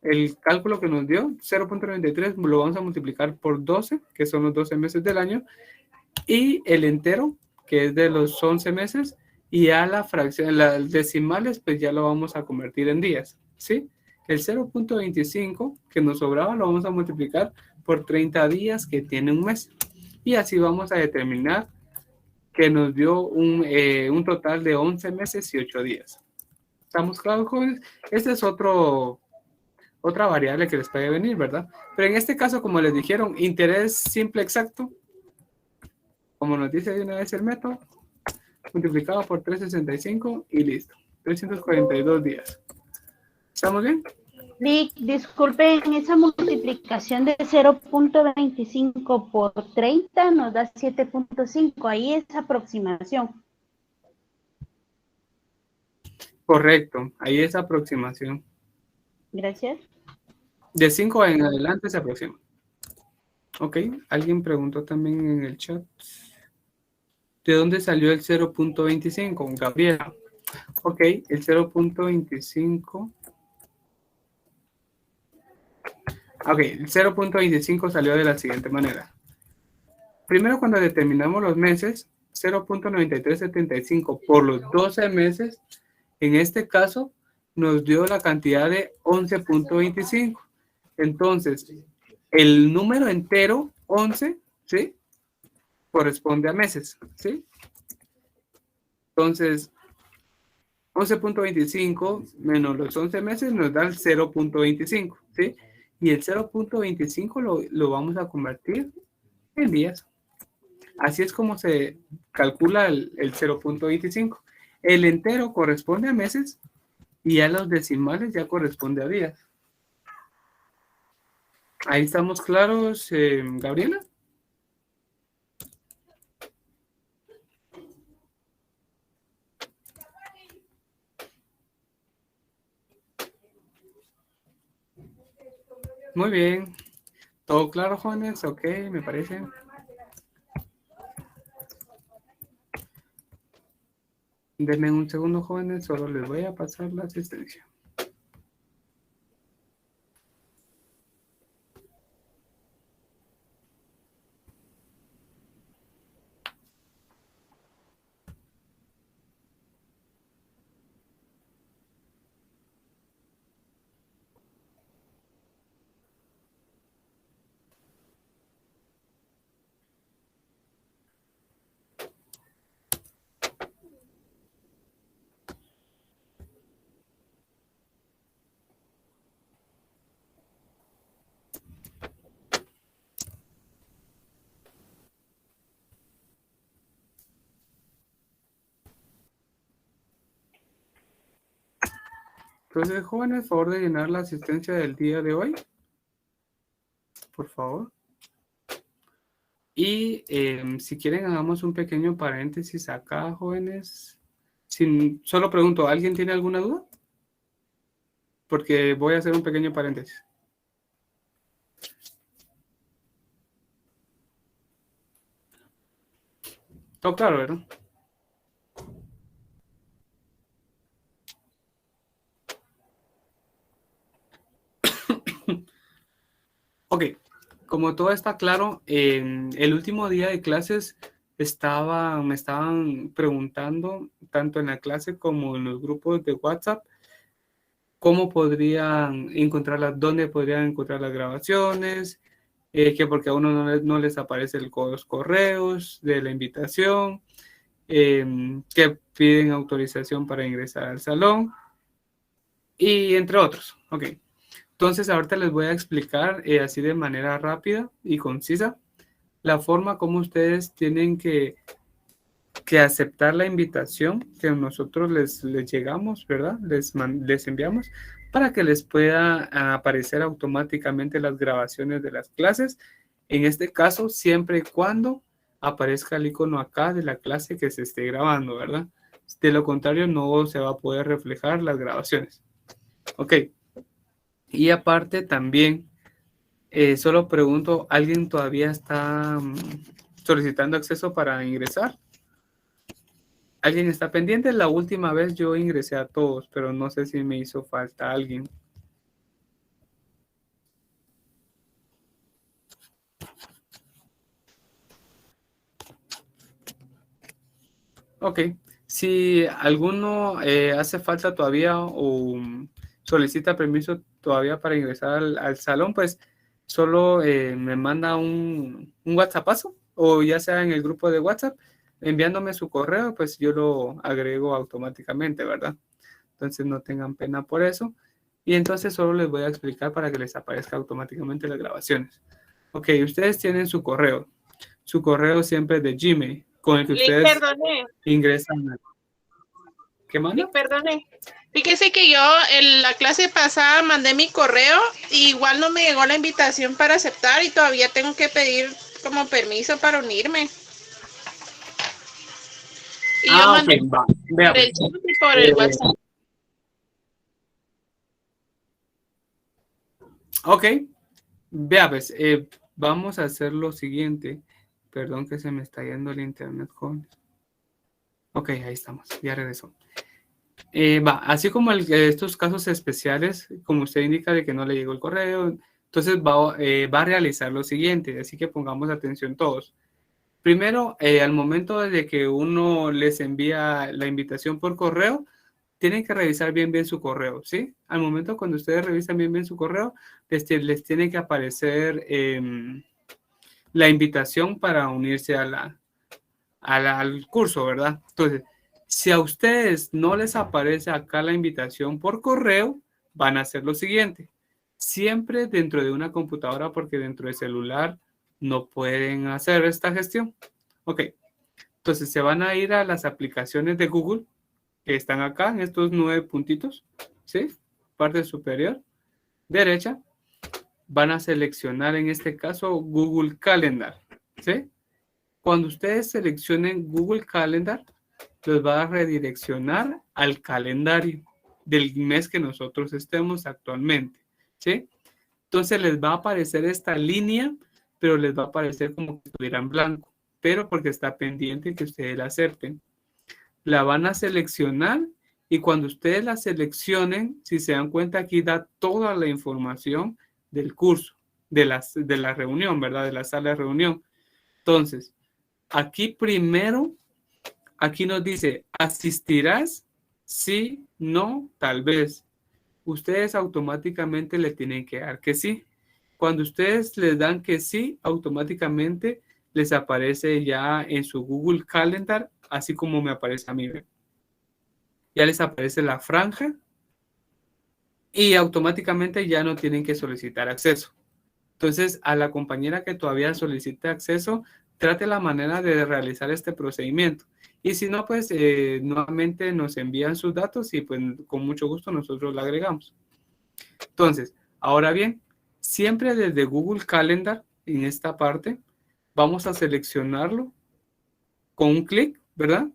El cálculo que nos dio, 0.93, lo vamos a multiplicar por 12, que son los 12 meses del año, y el entero, que es de los 11 meses, y a la fracción, las decimales, pues ya lo vamos a convertir en días, ¿sí? El 0.25 que nos sobraba lo vamos a multiplicar por 30 días que tiene un mes. Y así vamos a determinar que nos dio un total de 11 meses y 8 días. ¿Estamos claros, jóvenes? Este es otra variable que les puede venir, ¿verdad? Pero en este caso, como les dijeron, interés simple exacto, como nos dice de una vez el método, multiplicado por 365 y listo. 342 días. ¿Estamos bien? Vic, disculpen, esa multiplicación de 0.25 por 30 nos da 7.5. Ahí es aproximación. Correcto, ahí es aproximación. Gracias. De 5 en adelante se aproxima. Ok, alguien preguntó también en el chat. ¿De dónde salió el 0.25? Gabriela. Ok, el 0.25. Ok, el 0.25 salió de la siguiente manera. Primero, cuando determinamos los meses, 0.9375 por los 12 meses, en este caso, nos dio la cantidad de 11.25. Entonces, el número entero, 11, ¿sí? Corresponde a meses, ¿sí? Entonces, 11.25 menos los 11 meses nos da el 0.25, ¿sí? Y el 0.25 lo vamos a convertir en días. Así es como se calcula el 0.25. El entero corresponde a meses y a los decimales ya corresponde a días. Ahí estamos claros, Gabriela. Muy bien. ¿Todo claro, jóvenes? Ok, me parece. Denme un segundo, jóvenes. Solo les voy a pasar la asistencia. Entonces, jóvenes, favor de llenar la asistencia del día de hoy. Por favor. Y si quieren, hagamos un pequeño paréntesis acá, jóvenes. Solo pregunto, ¿alguien tiene alguna duda? Porque voy a hacer un pequeño paréntesis. Todo claro, ¿verdad? Ok, como todo está claro, en el último día de clases me estaban preguntando, tanto en la clase como en los grupos de WhatsApp, cómo podrían encontrarlas, dónde podrían encontrar las grabaciones, que porque a uno no les aparece los correos de la invitación, que piden autorización para ingresar al salón, y entre otros. Ok. Entonces, ahorita les voy a explicar así de manera rápida y concisa la forma como ustedes tienen que aceptar la invitación que nosotros les llegamos, ¿verdad? Les enviamos para que les pueda aparecer automáticamente las grabaciones de las clases. En este caso, siempre y cuando aparezca el icono acá de la clase que se esté grabando, ¿verdad? De lo contrario, no se va a poder reflejar las grabaciones. Ok. Y aparte también, solo pregunto, ¿alguien todavía está solicitando acceso para ingresar? ¿Alguien está pendiente? La última vez yo ingresé a todos, pero no sé si me hizo falta alguien. Ok. Si alguno hace falta todavía o solicita permiso todavía para ingresar al salón, pues solo me manda un WhatsAppazo o ya sea en el grupo de WhatsApp, enviándome su correo, pues yo lo agrego automáticamente, ¿verdad? Entonces no tengan pena por eso. Y entonces solo les voy a explicar para que les aparezca automáticamente las grabaciones. Ok, ustedes tienen su correo. Su correo siempre es de Gmail, con el que ustedes ingresan. ¿Qué manda? Perdone. Fíjese que yo en la clase pasada mandé mi correo y igual no me llegó la invitación para aceptar y todavía tengo que pedir como permiso para unirme. Y yo mandé Ok, va. por el chat y por el WhatsApp. Ok, vea pues, vamos a hacer lo siguiente. Perdón que se me está yendo el internet, jóvenes. Ok, ahí estamos, ya regresó. Así como estos casos especiales, como usted indica de que no le llegó el correo, entonces va a realizar lo siguiente, así que pongamos atención todos. Primero, al momento de que uno les envía la invitación por correo, tienen que revisar bien su correo, ¿sí? Al momento cuando ustedes revisan bien su correo, les tiene que aparecer la invitación para unirse al curso, ¿verdad? Entonces, si a ustedes no les aparece acá la invitación por correo, van a hacer lo siguiente. Siempre dentro de una computadora, porque dentro del celular no pueden hacer esta gestión. Ok, entonces se van a ir a las aplicaciones de Google, que están acá en estos 9 puntitos, ¿sí? Parte superior, derecha. Van a seleccionar en este caso Google Calendar, ¿sí? Cuando ustedes seleccionen Google Calendar, los va a redireccionar al calendario del mes que nosotros estemos actualmente, ¿sí? Entonces les va a aparecer esta línea, pero les va a aparecer como que estuviera en blanco, pero porque está pendiente que ustedes la acepten. La van a seleccionar y cuando ustedes la seleccionen, si se dan cuenta, aquí da toda la información del curso, de la reunión, ¿verdad? De la sala de reunión. Entonces, aquí primero, aquí nos dice, ¿asistirás? Sí, no, tal vez. Ustedes automáticamente le tienen que dar que sí. Cuando ustedes les dan que sí, automáticamente les aparece ya en su Google Calendar, así como me aparece a mí. Ya les aparece la franja y automáticamente ya no tienen que solicitar acceso. Entonces, a la compañera que todavía solicite acceso, trate la manera de realizar este procedimiento. Y si no, pues nuevamente nos envían sus datos y pues con mucho gusto nosotros la agregamos. Entonces, ahora bien, siempre desde Google Calendar, en esta parte, vamos a seleccionarlo con un clic, ¿verdad?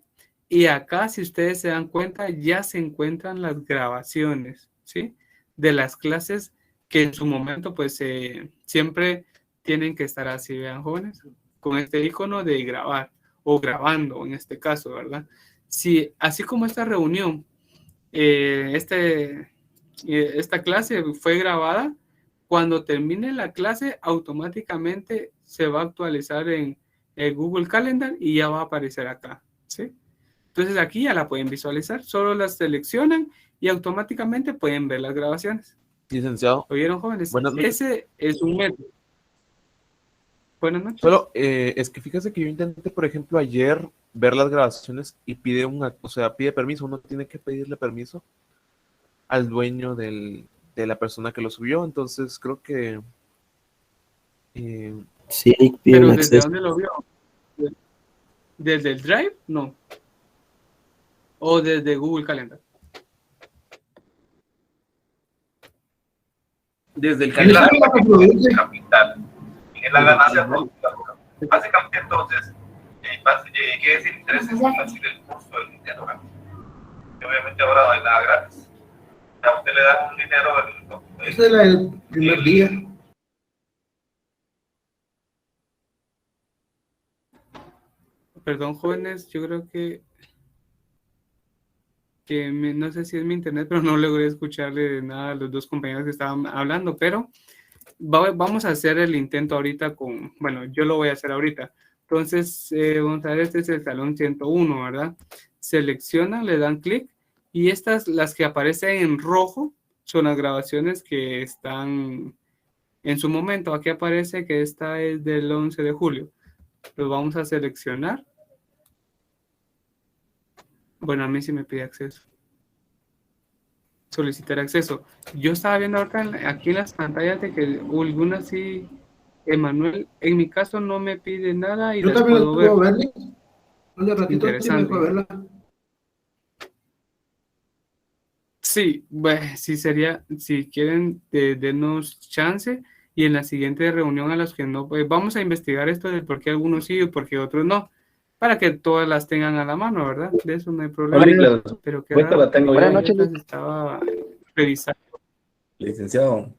Y acá, si ustedes se dan cuenta, ya se encuentran las grabaciones, ¿sí? De las clases que en su momento, pues, siempre tienen que estar así, vean, jóvenes, con este icono de grabar o grabando, en este caso, ¿verdad? Si, así como esta reunión, esta clase fue grabada, cuando termine la clase, automáticamente se va a actualizar en el Google Calendar y ya va a aparecer acá, ¿sí? Entonces aquí ya la pueden visualizar, solo las seleccionan y automáticamente pueden ver las grabaciones. Licenciado. ¿Oyeron, jóvenes? Buenas noches. Ese es un método. Buenas noches. Solo, es que fíjese que yo intenté, por ejemplo, ayer ver las grabaciones y pide pide permiso. Uno tiene que pedirle permiso al dueño de la persona que lo subió. Entonces creo que... sí, ¿Pero desde dónde lo vio? ¿Desde el Drive? No. ¿O desde Google Calendar? Desde el calendario capital. En la ganancia total. Básicamente, entonces, ¿qué es el interés fácil del curso del Nintendo? Que obviamente ahora no hay nada gratis. A usted le dan un dinero. Ese era el primer día. Perdón, jóvenes, yo creo que no sé si es mi internet, pero no logré escucharle nada a los dos compañeros que estaban hablando, pero vamos a hacer el intento ahorita bueno, yo lo voy a hacer ahorita. Entonces, vamos a ver, este es el salón 101, ¿verdad? Seleccionan, le dan clic y estas, las que aparecen en rojo, son las grabaciones que están en su momento. Aquí aparece que esta es del 11 de julio. Lo vamos a seleccionar. Bueno, a mí sí me pide acceso. solicitar acceso. Yo estaba viendo ahorita aquí en las pantallas de que algunas sí, Emanuel, en mi caso no me pide nada y Yo las también puedo puedo ver. verla. Hace ratito sí me Interesante. dejó verla. Sí, bueno, sí sería, si quieren, denos chance y en la siguiente reunión a los que no, pues vamos a investigar esto de por qué algunos sí y por qué otros no, para que todas las tengan a la mano, ¿verdad? De eso no hay problema. Hola, Pero qué ahorita raro la que tengo yo yo. las estaba revisando. Licenciado.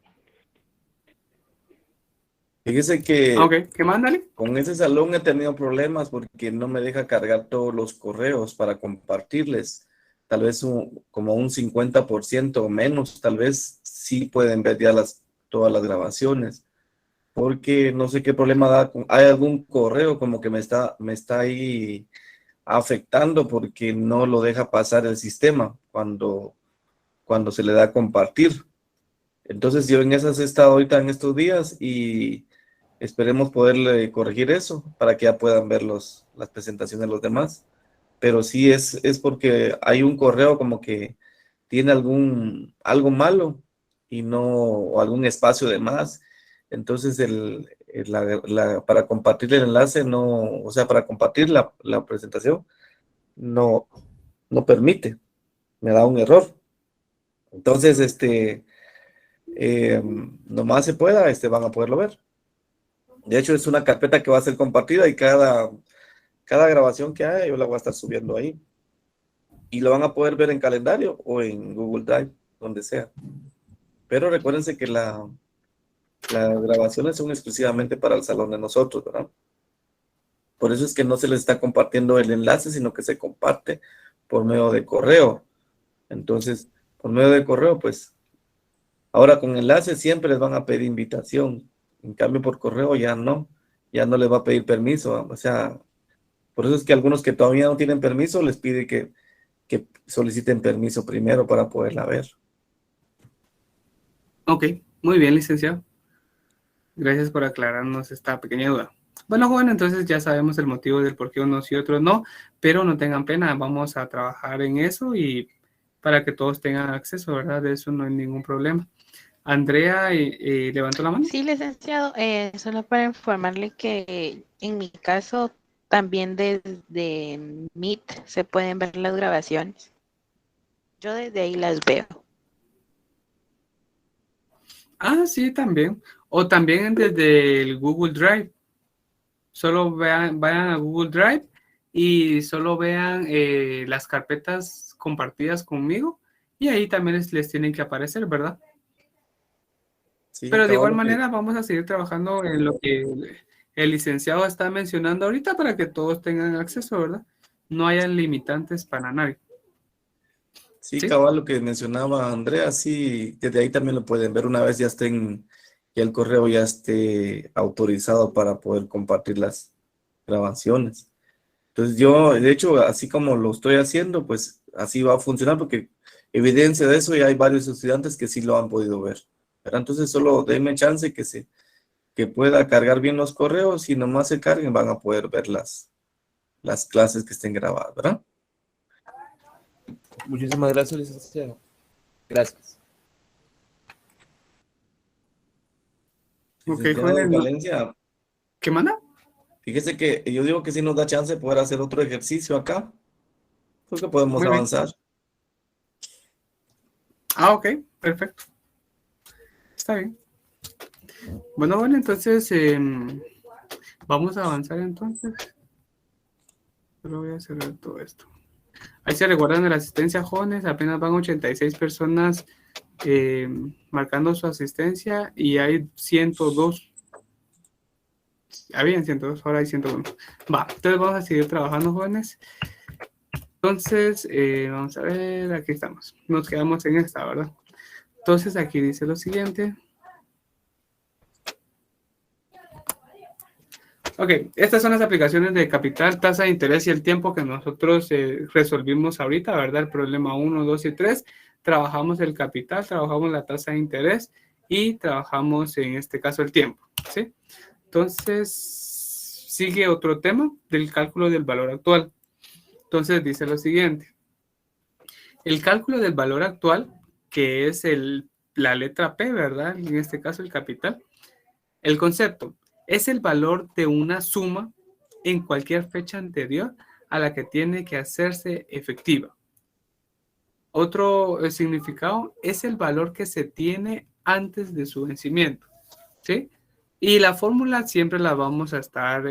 Fíjese que Ok, ¿qué más, Dale? con ese salón he tenido problemas porque no me deja cargar todos los correos para compartirles. Tal vez como un 50% o menos, tal vez sí pueden ver ya todas las grabaciones. Porque no sé qué problema da. Hay algún correo como que me está ahí afectando porque no lo deja pasar el sistema cuando se le da a compartir. Entonces yo en esas he estado ahorita en estos días y esperemos poderle corregir eso para que ya puedan ver las presentaciones de los demás. Pero sí es porque hay un correo como que tiene algo malo y no, o algún espacio de más. Entonces para compartir el enlace no, o sea, para compartir la presentación no permite, me da un error. Entonces, nomás se pueda, van a poderlo ver. De hecho, es una carpeta que va a ser compartida y cada grabación que haya yo la voy a estar subiendo ahí. Y lo van a poder ver en calendario o en Google Drive, donde sea. Pero recuérdense que las grabaciones son exclusivamente para el salón de nosotros, ¿verdad? Por eso es que no se les está compartiendo el enlace, sino que se comparte por medio de correo. Entonces, por medio de correo, pues, ahora con enlace siempre les van a pedir invitación. En cambio, por correo ya no les va a pedir permiso. O sea, por eso es que algunos que todavía no tienen permiso les pide que soliciten permiso primero para poderla ver. Ok, muy bien, licenciado. Gracias por aclararnos esta pequeña duda. Bueno, joven, entonces ya sabemos el motivo del por qué unos y otros no, pero no tengan pena, vamos a trabajar en eso y para que todos tengan acceso, ¿verdad? De eso no hay ningún problema. Andrea, levantó la mano. Sí, licenciado, solo para informarle que en mi caso también desde Meet se pueden ver las grabaciones. Yo desde ahí las veo. Ah, sí, también. O también desde el Google Drive. Solo vayan a Google Drive y solo vean las carpetas compartidas conmigo y ahí también les tienen que aparecer, ¿verdad? Sí, pero de igual cabal, manera vamos a seguir trabajando en lo que el licenciado está mencionando ahorita para que todos tengan acceso, ¿verdad? No hayan limitantes para nadie. Sí, cabal, lo que mencionaba Andrea, sí, desde ahí también lo pueden ver una vez ya el correo ya esté autorizado para poder compartir las grabaciones. Entonces yo, de hecho, así como lo estoy haciendo, pues así va a funcionar porque evidencia de eso ya hay varios estudiantes que sí lo han podido ver. ¿Verdad? Entonces solo denme chance que pueda cargar bien los correos y nomás se carguen van a poder ver las clases que estén grabadas, ¿verdad? Muchísimas gracias, licenciado. Gracias. Ok, Licenciado Juan, Valencia, ¿qué manda? fíjese que yo digo que sí nos da chance de poder hacer otro ejercicio acá. Creo que podemos Muy bien. avanzar. Ah, ok, perfecto. Está bien. Bueno, entonces vamos a avanzar entonces. Solo voy a cerrar todo esto. Ahí se recuerdan de la asistencia, jóvenes. Apenas van 86 personas marcando su asistencia y hay 102. Habían 102, ahora hay 101. Va, entonces vamos a seguir trabajando, jóvenes. Entonces, vamos a ver, aquí estamos. Nos quedamos en esta, ¿verdad? Entonces, aquí dice lo siguiente. Ok, estas son las aplicaciones de capital, tasa de interés y el tiempo que nosotros resolvimos ahorita, ¿verdad? El problema 1, 2 y 3. Trabajamos el capital, trabajamos la tasa de interés y trabajamos en este caso el tiempo, ¿sí? Entonces, sigue otro tema del cálculo del valor actual. Entonces, dice lo siguiente. El cálculo del valor actual que es la letra P, ¿verdad? En este caso el capital. El concepto es el valor de una suma en cualquier fecha anterior a la que tiene que hacerse efectiva. Otro significado es el valor que se tiene antes de su vencimiento, ¿sí? Y la fórmula siempre la vamos a estar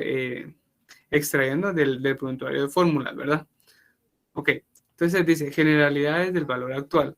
extrayendo del prontuario de fórmulas, ¿verdad? Ok, entonces dice generalidades del valor actual.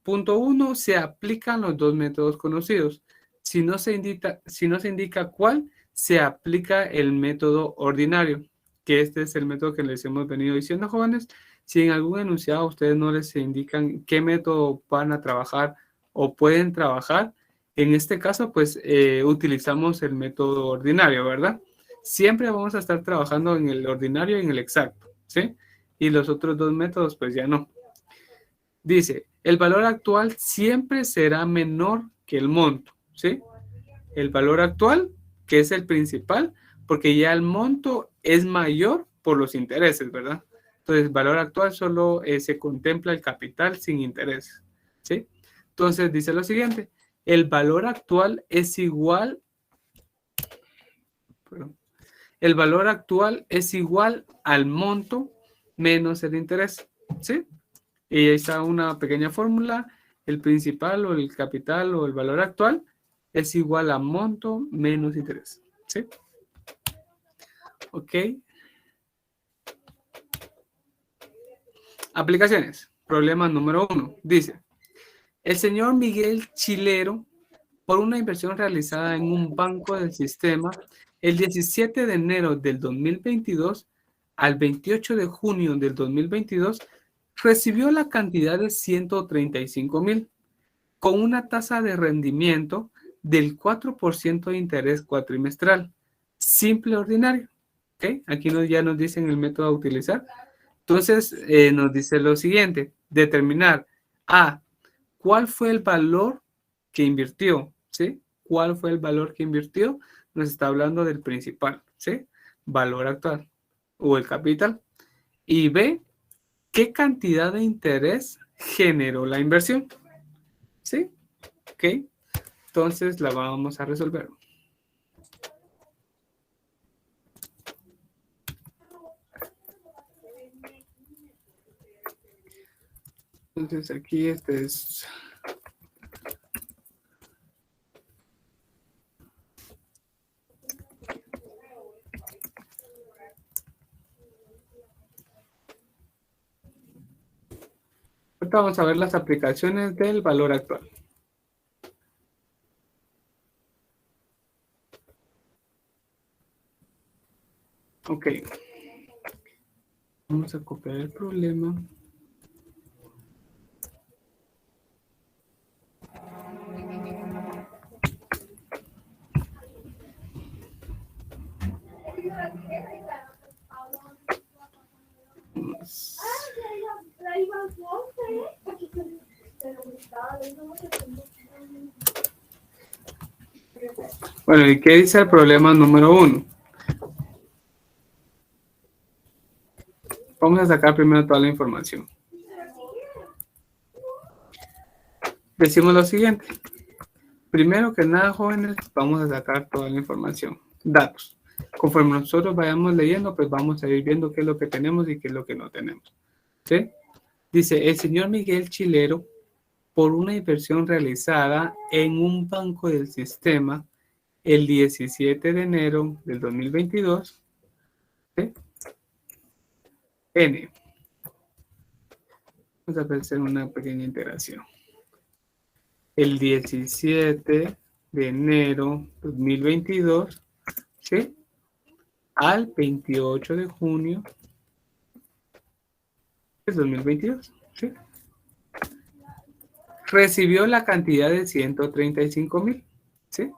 Punto 1, se aplican los dos métodos conocidos. Si no se indica cuál, se aplica el método ordinario, que este es el método que les hemos venido diciendo, jóvenes. Si en algún enunciado ustedes no les indican qué método van a trabajar o pueden trabajar, en este caso, pues utilizamos el método ordinario, ¿verdad? Siempre vamos a estar trabajando en el ordinario y en el exacto, ¿sí? Y los otros dos métodos, pues ya no. Dice, el valor actual siempre será menor que el monto, ¿sí? El valor actual, que es el principal, porque ya el monto es mayor por los intereses, ¿verdad? Entonces, el valor actual solo se contempla el capital sin intereses, ¿sí? Entonces, dice lo siguiente, el valor actual es igual, el valor actual es igual al monto menos el interés, ¿sí? Y ahí está una pequeña fórmula, el principal o el capital o el valor actual es igual a monto menos interés, ¿sí? Ok. Aplicaciones. Problema número 1. Dice, el señor Miguel Chilero, por una inversión realizada en un banco del sistema, el 17 de enero del 2022 al 28 de junio del 2022, recibió la cantidad de 135,000 con una tasa de rendimiento del 4% de interés cuatrimestral, simple ordinario. ¿Okay? Aquí ya nos dicen el método a utilizar. Entonces, nos dice lo siguiente, determinar A, ¿cuál fue el valor que invirtió? ¿Sí? ¿Cuál fue el valor que invirtió? Nos está hablando del principal, ¿sí? Valor actual o el capital. Y B, ¿qué cantidad de interés generó la inversión? ¿Sí? Ok. Entonces, la vamos a resolver. Entonces aquí este es... Ahorita vamos a ver las aplicaciones del valor actual. Ok. Vamos a copiar el problema. Bueno, ¿y qué dice el problema número 1? Vamos a sacar primero toda la información. Decimos lo siguiente. Primero que nada, jóvenes, vamos a sacar toda la información. Datos. Conforme nosotros vayamos leyendo, pues vamos a ir viendo qué es lo que tenemos y qué es lo que no tenemos. ¿Sí? Dice, el señor Miguel Chilero, por una inversión realizada en un banco del sistema el 17 de enero del 2022, ¿sí? N. Vamos a hacer una pequeña integración. El 17 de enero 2022, ¿sí? Al 28 de junio del 2022, ¿sí? Recibió la cantidad de 135,000, ¿sí?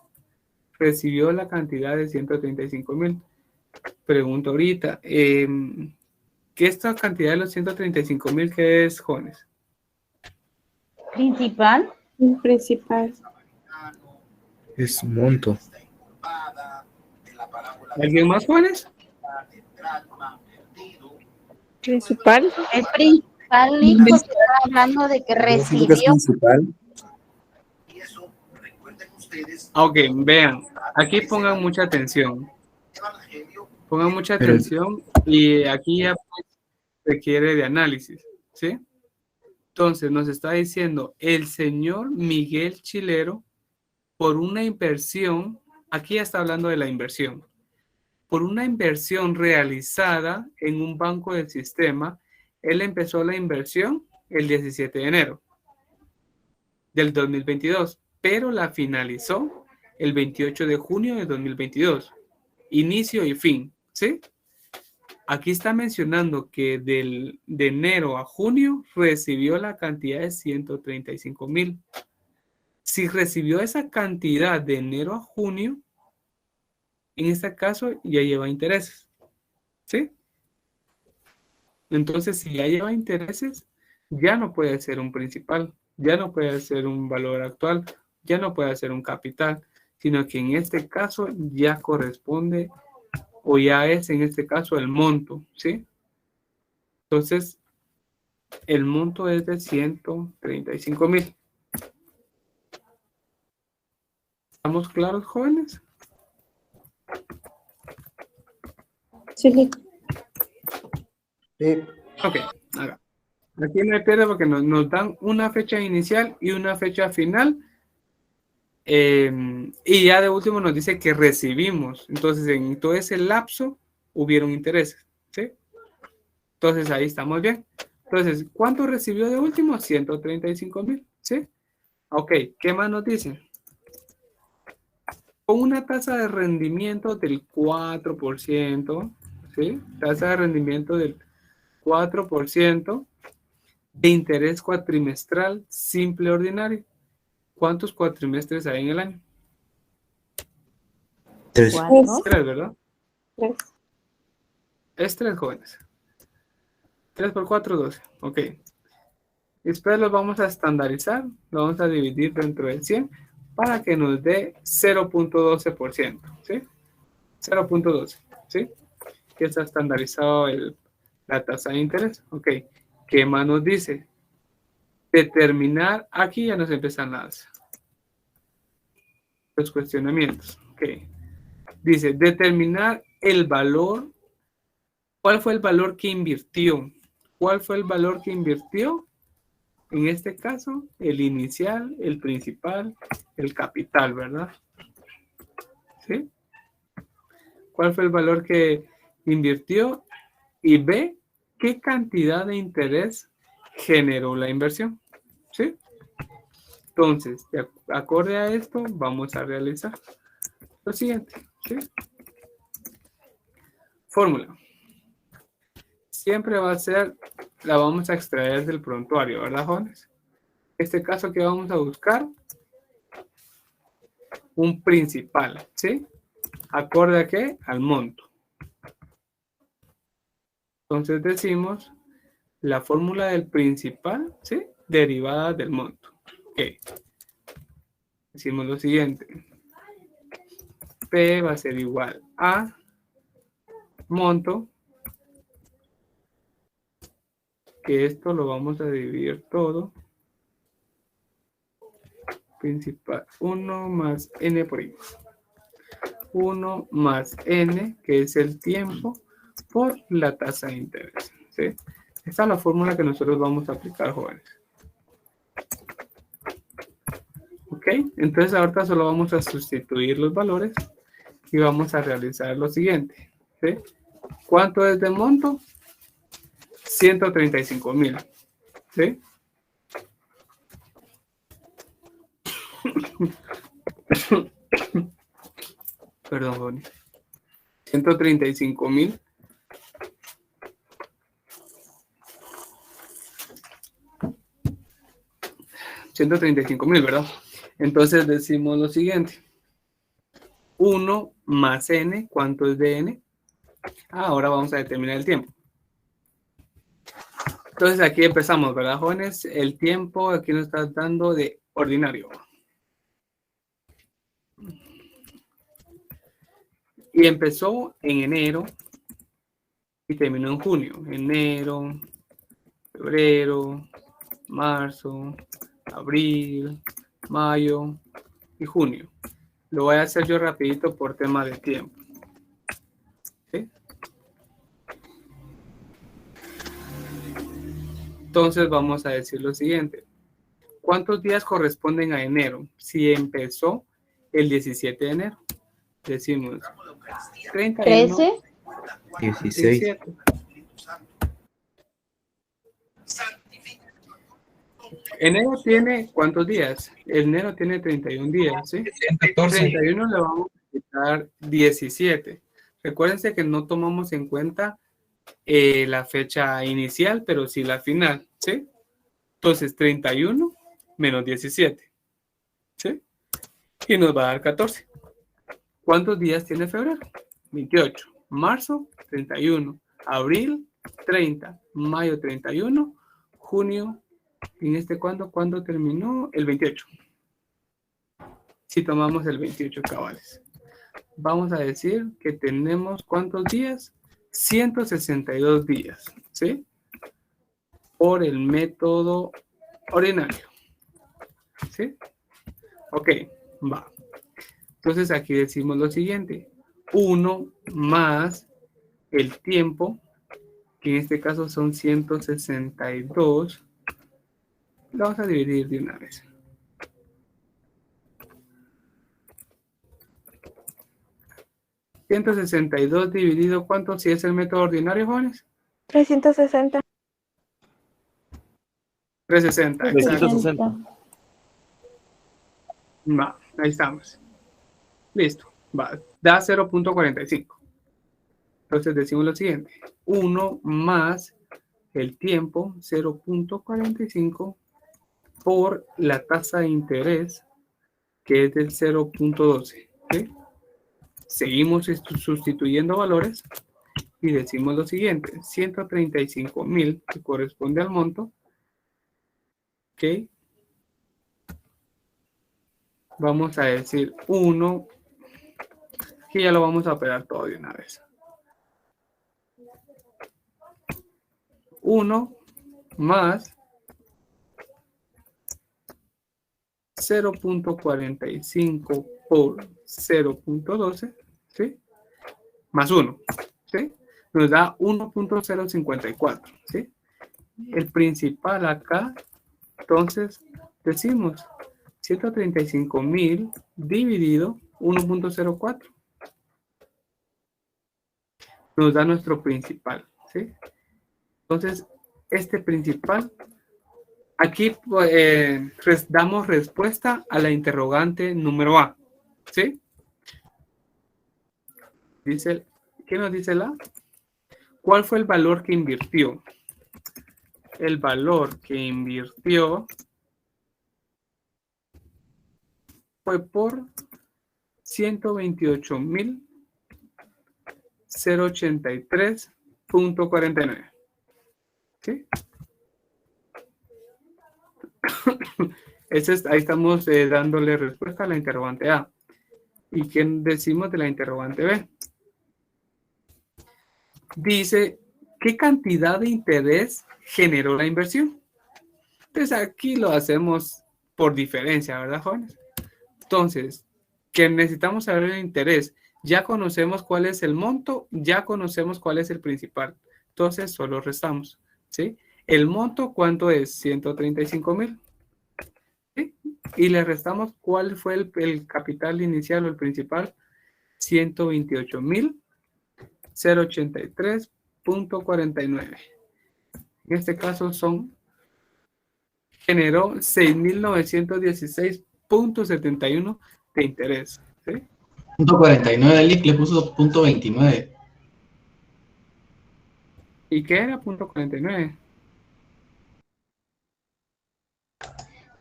Recibió la cantidad de 135,000. Pregunto ahorita, ¿qué esta cantidad de los 135,000 qué es, jóvenes? Principal. Principal. Es monto. ¿Alguien más, jóvenes? Principal. principal, Nico, que estaba hablando de que recibió. Ok, vean, aquí pongan mucha atención. Pongan mucha atención y aquí ya requiere de análisis, ¿sí? Entonces nos está diciendo el señor Miguel Chilero, por una inversión, aquí ya está hablando de la inversión, por una inversión realizada en un banco del sistema, él empezó la inversión el 17 de enero del 2022, pero la finalizó el 28 de junio de 2022. Inicio y fin, ¿sí? Aquí está mencionando que de enero a junio recibió la cantidad de 135,000. Si recibió esa cantidad de enero a junio, en este caso ya lleva intereses, ¿sí? Entonces, si ya lleva intereses, ya no puede ser un principal, ya no puede ser un valor actual, ya no puede ser un capital, sino que en este caso ya corresponde o ya es en este caso el monto, ¿sí? Entonces, el monto es de 135,000. ¿Estamos claros, jóvenes? Sí. Ok, haga. Aquí no hay pierde porque nos dan una fecha inicial y una fecha final. Y ya de último nos dice que recibimos. Entonces, en todo ese lapso hubieron intereses, ¿sí? Entonces, ahí estamos bien. Entonces, ¿cuánto recibió de último? 135,000, ¿sí? Ok, ¿qué más nos dicen? Con una tasa de rendimiento del 4%, ¿sí? Tasa de rendimiento del 4% de interés cuatrimestral simple ordinario. ¿Cuántos cuatrimestres hay en el año? 3. 3, ¿verdad? 3. Es 3, jóvenes. 3 por 4, 12. Ok. Después lo vamos a estandarizar. Lo vamos a dividir dentro del 100 para que nos dé 0.12%. ¿Sí? 0.12. ¿Sí? Que está estandarizado la tasa de interés. Ok. ¿Qué más nos dice? Determinar. Aquí ya nos empiezan los cuestionamientos. Ok. Dice, determinar el valor. ¿Cuál fue el valor que invirtió? ¿Cuál fue el valor que invirtió? En este caso, el inicial, el principal, el capital, ¿verdad? ¿Sí? ¿Cuál fue el valor que invirtió? Y B, ¿qué cantidad de interés generó la inversión? ¿Sí? Entonces, de acorde a esto, vamos a realizar lo siguiente. ¿Sí? Fórmula. Siempre va a ser, la vamos a extraer del prontuario, ¿verdad, jóvenes? En este caso, ¿qué vamos a buscar? Un principal, ¿sí? ¿Acorde a qué? Al monto. Entonces decimos la fórmula del principal, ¿sí? Derivada del monto. Ok. Decimos lo siguiente. P va a ser igual a monto, que esto lo vamos a dividir todo. Principal 1 más n por i. 1 más n, que es el tiempo, por la tasa de interés. ¿Sí? Esta es la fórmula que nosotros vamos a aplicar, jóvenes. Ok, entonces ahorita solo vamos a sustituir los valores y vamos a realizar lo siguiente. ¿Sí? ¿Cuánto es de monto? 135,000. ¿Sí? Perdón, Bonnie. 135,000. ¿Verdad? Entonces decimos lo siguiente. 1 más n, ¿cuánto es de n? Ahora vamos a determinar el tiempo. Entonces aquí empezamos, ¿verdad, jóvenes? El tiempo aquí nos está dando de ordinario. Y empezó en enero y terminó en junio. Enero, febrero, marzo, abril, mayo y junio. Lo voy a hacer yo rapidito por tema de tiempo. ¿Sí? Entonces vamos a decir lo siguiente. ¿Cuántos días corresponden a enero? Si empezó el 17 de enero. Decimos 31, 13. 16. 17. Enero tiene ¿cuántos días? Enero tiene 31 días, ¿sí? 14. 31 le vamos a quitar 17. Recuérdense que no tomamos en cuenta la fecha inicial, pero sí la final, ¿sí? Entonces 31 menos 17, ¿sí? Y nos va a dar 14. ¿Cuántos días tiene febrero? 28. Marzo, 31. Abril, 30. Mayo, 31. Junio, ¿cuándo terminó? El 28. Si tomamos el 28 cabales. Vamos a decir que tenemos ¿cuántos días? 162 días, ¿sí? Por el método ordinario. ¿Sí? Ok, va. Entonces aquí decimos lo siguiente. 1 más el tiempo, que en este caso son 162. Lo vamos a dividir de una vez. ¿162 dividido cuánto si es el método ordinario, jóvenes? 360. 360. 360. Va, ahí estamos. Listo. Va, da 0.45. Entonces decimos lo siguiente. 1 más el tiempo, 0.45, por la tasa de interés, que es del 0.12. ¿Sí? Seguimos sustituyendo valores y decimos lo siguiente. 135,000, que corresponde al monto. ¿Ok? Vamos a decir 1, que ya lo vamos a operar todo de una vez. 1 más 0.45 por 0.12, ¿sí? Más 1, ¿sí? Nos da 1.054, ¿sí? El principal acá, entonces, decimos 135,000 dividido 1.04. Nos da nuestro principal, ¿sí? Entonces, este principal, aquí damos respuesta a la interrogante número A, ¿sí? Dice, ¿qué nos dice la? ¿Cuál fue el valor que invirtió? El valor que invirtió fue por 128,083.49. ¿Sí? Ahí estamos dándole respuesta a la interrogante A. ¿Y qué decimos de la interrogante B? Dice, ¿qué cantidad de interés generó la inversión? Entonces aquí lo hacemos por diferencia, ¿verdad, jóvenes? Entonces, que necesitamos saber el interés. Ya conocemos cuál es el monto, ya conocemos cuál es el principal. Entonces, solo restamos, ¿sí? El monto, ¿cuánto es? 135,000. ¿Sí? Y le restamos cuál fue el capital inicial o el principal. 128,083.49. En este caso generó 6,916.71 de interés. ¿Sí? Punto 49, Lick le puso punto 29. ¿Y qué era punto 49?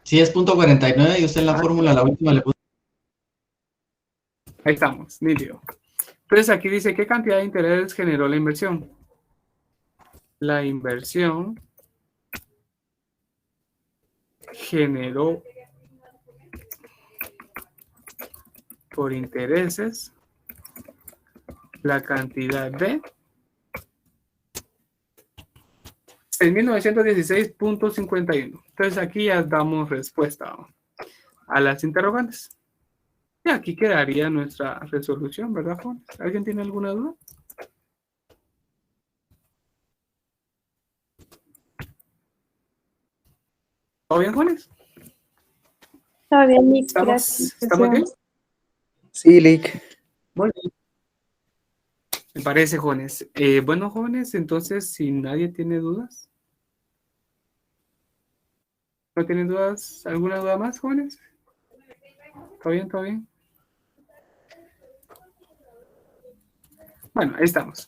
Sí, es punto 49 y usted en la fórmula, la última, le puso. Ahí estamos, nítido. Entonces aquí dice, ¿qué cantidad de interés generó la inversión? La inversión generó por intereses la cantidad de 6.916.51. Entonces aquí ya damos respuesta a las interrogantes. Y aquí quedaría nuestra resolución, ¿verdad, Juan? ¿Alguien tiene alguna duda? ¿Todo bien, Juanes? Está bien, Nick, gracias. ¿Estamos bien? Sí, Lick. Muy bien. Me parece, jóvenes. Bueno, jóvenes, entonces, si nadie tiene dudas. ¿No tienen dudas? ¿Alguna duda más, jóvenes? ¿Todo bien? ¿Todo bien? Bueno, ahí estamos.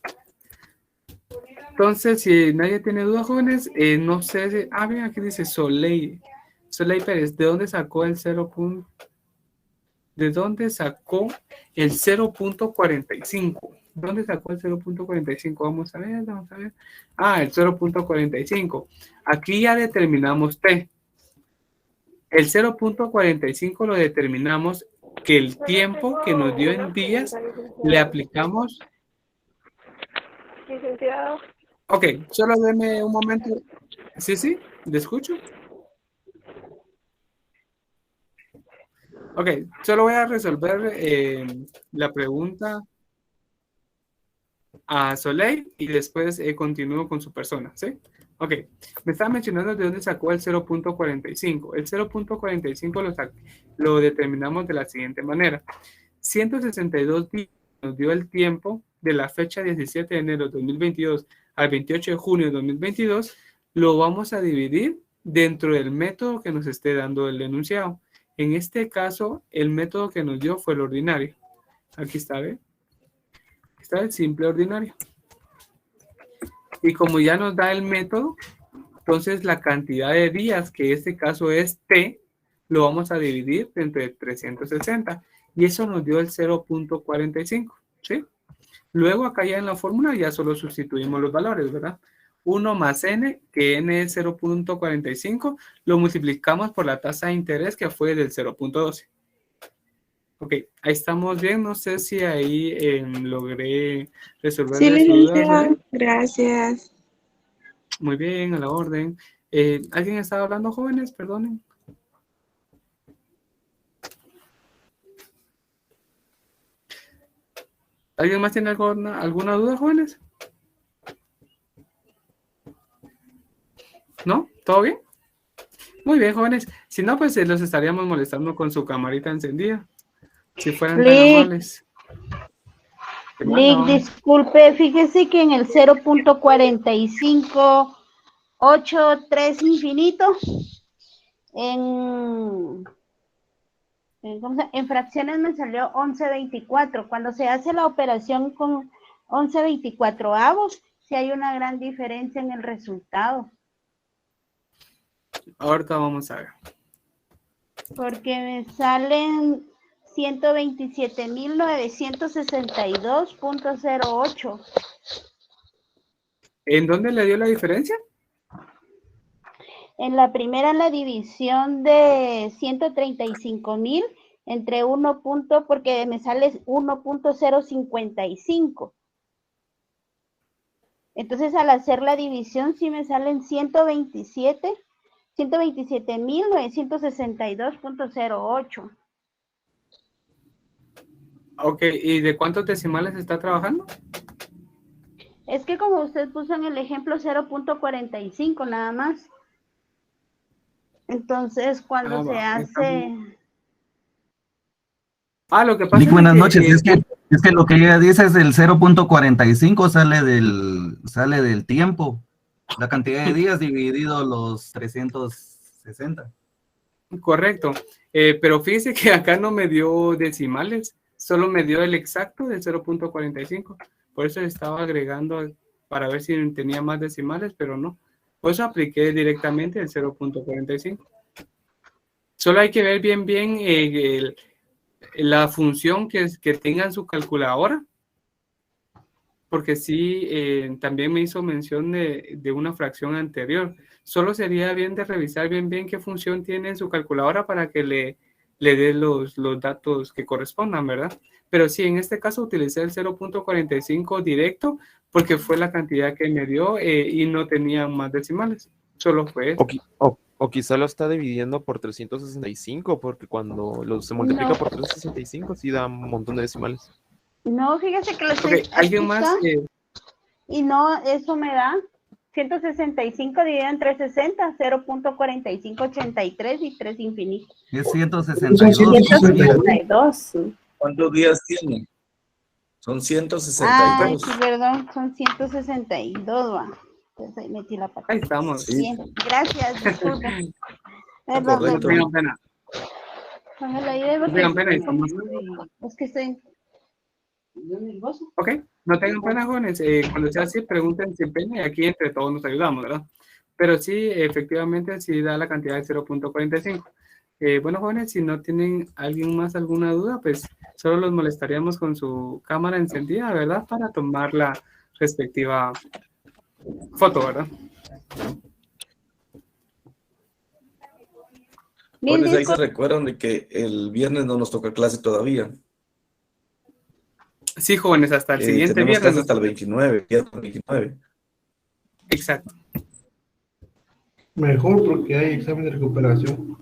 Entonces, si nadie tiene dudas, jóvenes, no sé si... Ah, bien, aquí dice Soleil. Soleil Pérez, ¿de dónde sacó el 0.45? ¿De dónde sacó el 0.45? ¿Dónde sacó el 0.45? Vamos a ver, vamos a ver. Ah, el 0.45. Aquí ya determinamos T. El 0.45 lo determinamos que el tiempo que nos dio en días le aplicamos. Licenciado. Ok, solo denme un momento. Sí, sí, ¿le escucho? Ok, solo voy a resolver la pregunta a Soleil y después continúo con su persona, ¿sí? Ok, me estaba mencionando de dónde sacó el 0.45. El 0.45 lo determinamos de la siguiente manera. 162 días nos dio el tiempo de la fecha 17 de enero de 2022 al 28 de junio de 2022. Lo vamos a dividir dentro del método que nos esté dando el enunciado. En este caso, el método que nos dio fue el ordinario. Aquí está, ¿ve? Aquí está el simple ordinario. Y como ya nos da el método, entonces la cantidad de días, que en este caso es T, lo vamos a dividir entre 360. Y eso nos dio el 0.45, ¿sí? Luego acá ya en la fórmula ya solo sustituimos los valores, ¿verdad? 1 más n, que n es 0.45, lo multiplicamos por la tasa de interés que fue del 0.12. Ok, ahí estamos bien. No sé si ahí logré resolver Sí, su duda. licenciado. Gracias. Muy bien, a la orden. ¿Alguien estaba hablando, jóvenes? Perdonen. ¿Alguien más tiene alguna duda, jóvenes? ¿No? ¿Todo bien? Muy bien, jóvenes. Si no, pues los estaríamos molestando con su camarita encendida. Si fueran tan amables. Lick, disculpe, fíjese que en el 0.4583 infinito, en fracciones me salió 11.24. Cuando se hace la operación con 11.24avos, sí hay una gran diferencia en el resultado. Ahorita vamos a ver. Porque me salen 127.962.08. ¿En dónde le dio la diferencia? En la primera, la división de 135.000 entre 1 punto, porque me sale 1.055. Entonces, al hacer la división, sí me salen 127.962.08. Ok, ¿y de cuántos decimales está trabajando? Es que como usted puso en el ejemplo 0.45 nada más. Entonces, cuando se hace... Lo que pasa Buenas es noches, es que lo que ella dice es el 0.45, sale del tiempo, la cantidad de días dividido los 360. Correcto, pero fíjese que acá no me dio decimales, solo me dio el exacto del 0.45, por eso estaba agregando para ver si tenía más decimales, pero no, por eso apliqué directamente el 0.45. Solo hay que ver bien la función que tenga en su calculadora, porque sí, también me hizo mención de una fracción anterior. Solo sería bien de revisar bien qué función tiene en su calculadora para que le dé los datos que correspondan, ¿verdad? Pero sí, en este caso utilicé el 0.45 directo porque fue la cantidad que me dio y no tenía más decimales. Solo fue eso. O quizá lo está dividiendo por 365, porque cuando se multiplica No. por 365 sí da un montón de decimales. No, fíjese que lo estoy... Ok, ¿alguien aquí más? está, y no, eso me da 165 dividido entre 60, 0.4583 y 3 infinito. Es 162. 162. ¿Cuántos días tiene? Son Ay, 162. sí, perdón, son 162, va. Entonces ahí metí la pata. Ahí estamos. Sí. Bien, gracias, disculpe. Correcto. No tengan pena. Póngalo ahí, No tengan pena, estamos... Es que estoy... Ok, no tengan pena, jóvenes. Cuando sea así, pregunten sin pena y aquí entre todos nos ayudamos, ¿verdad? Pero sí, efectivamente, sí da la cantidad de 0.45. Bueno, jóvenes, si no tienen alguien más alguna duda, pues solo los molestaríamos con su cámara encendida, ¿verdad? Para tomar la respectiva foto, ¿verdad? Jóvenes, ahí se recuerdan de que el viernes no nos toca clase todavía. Sí, jóvenes, hasta el siguiente Tenemos viernes. clase hasta el 29, viernes 29. Exacto. Mejor porque hay examen de recuperación.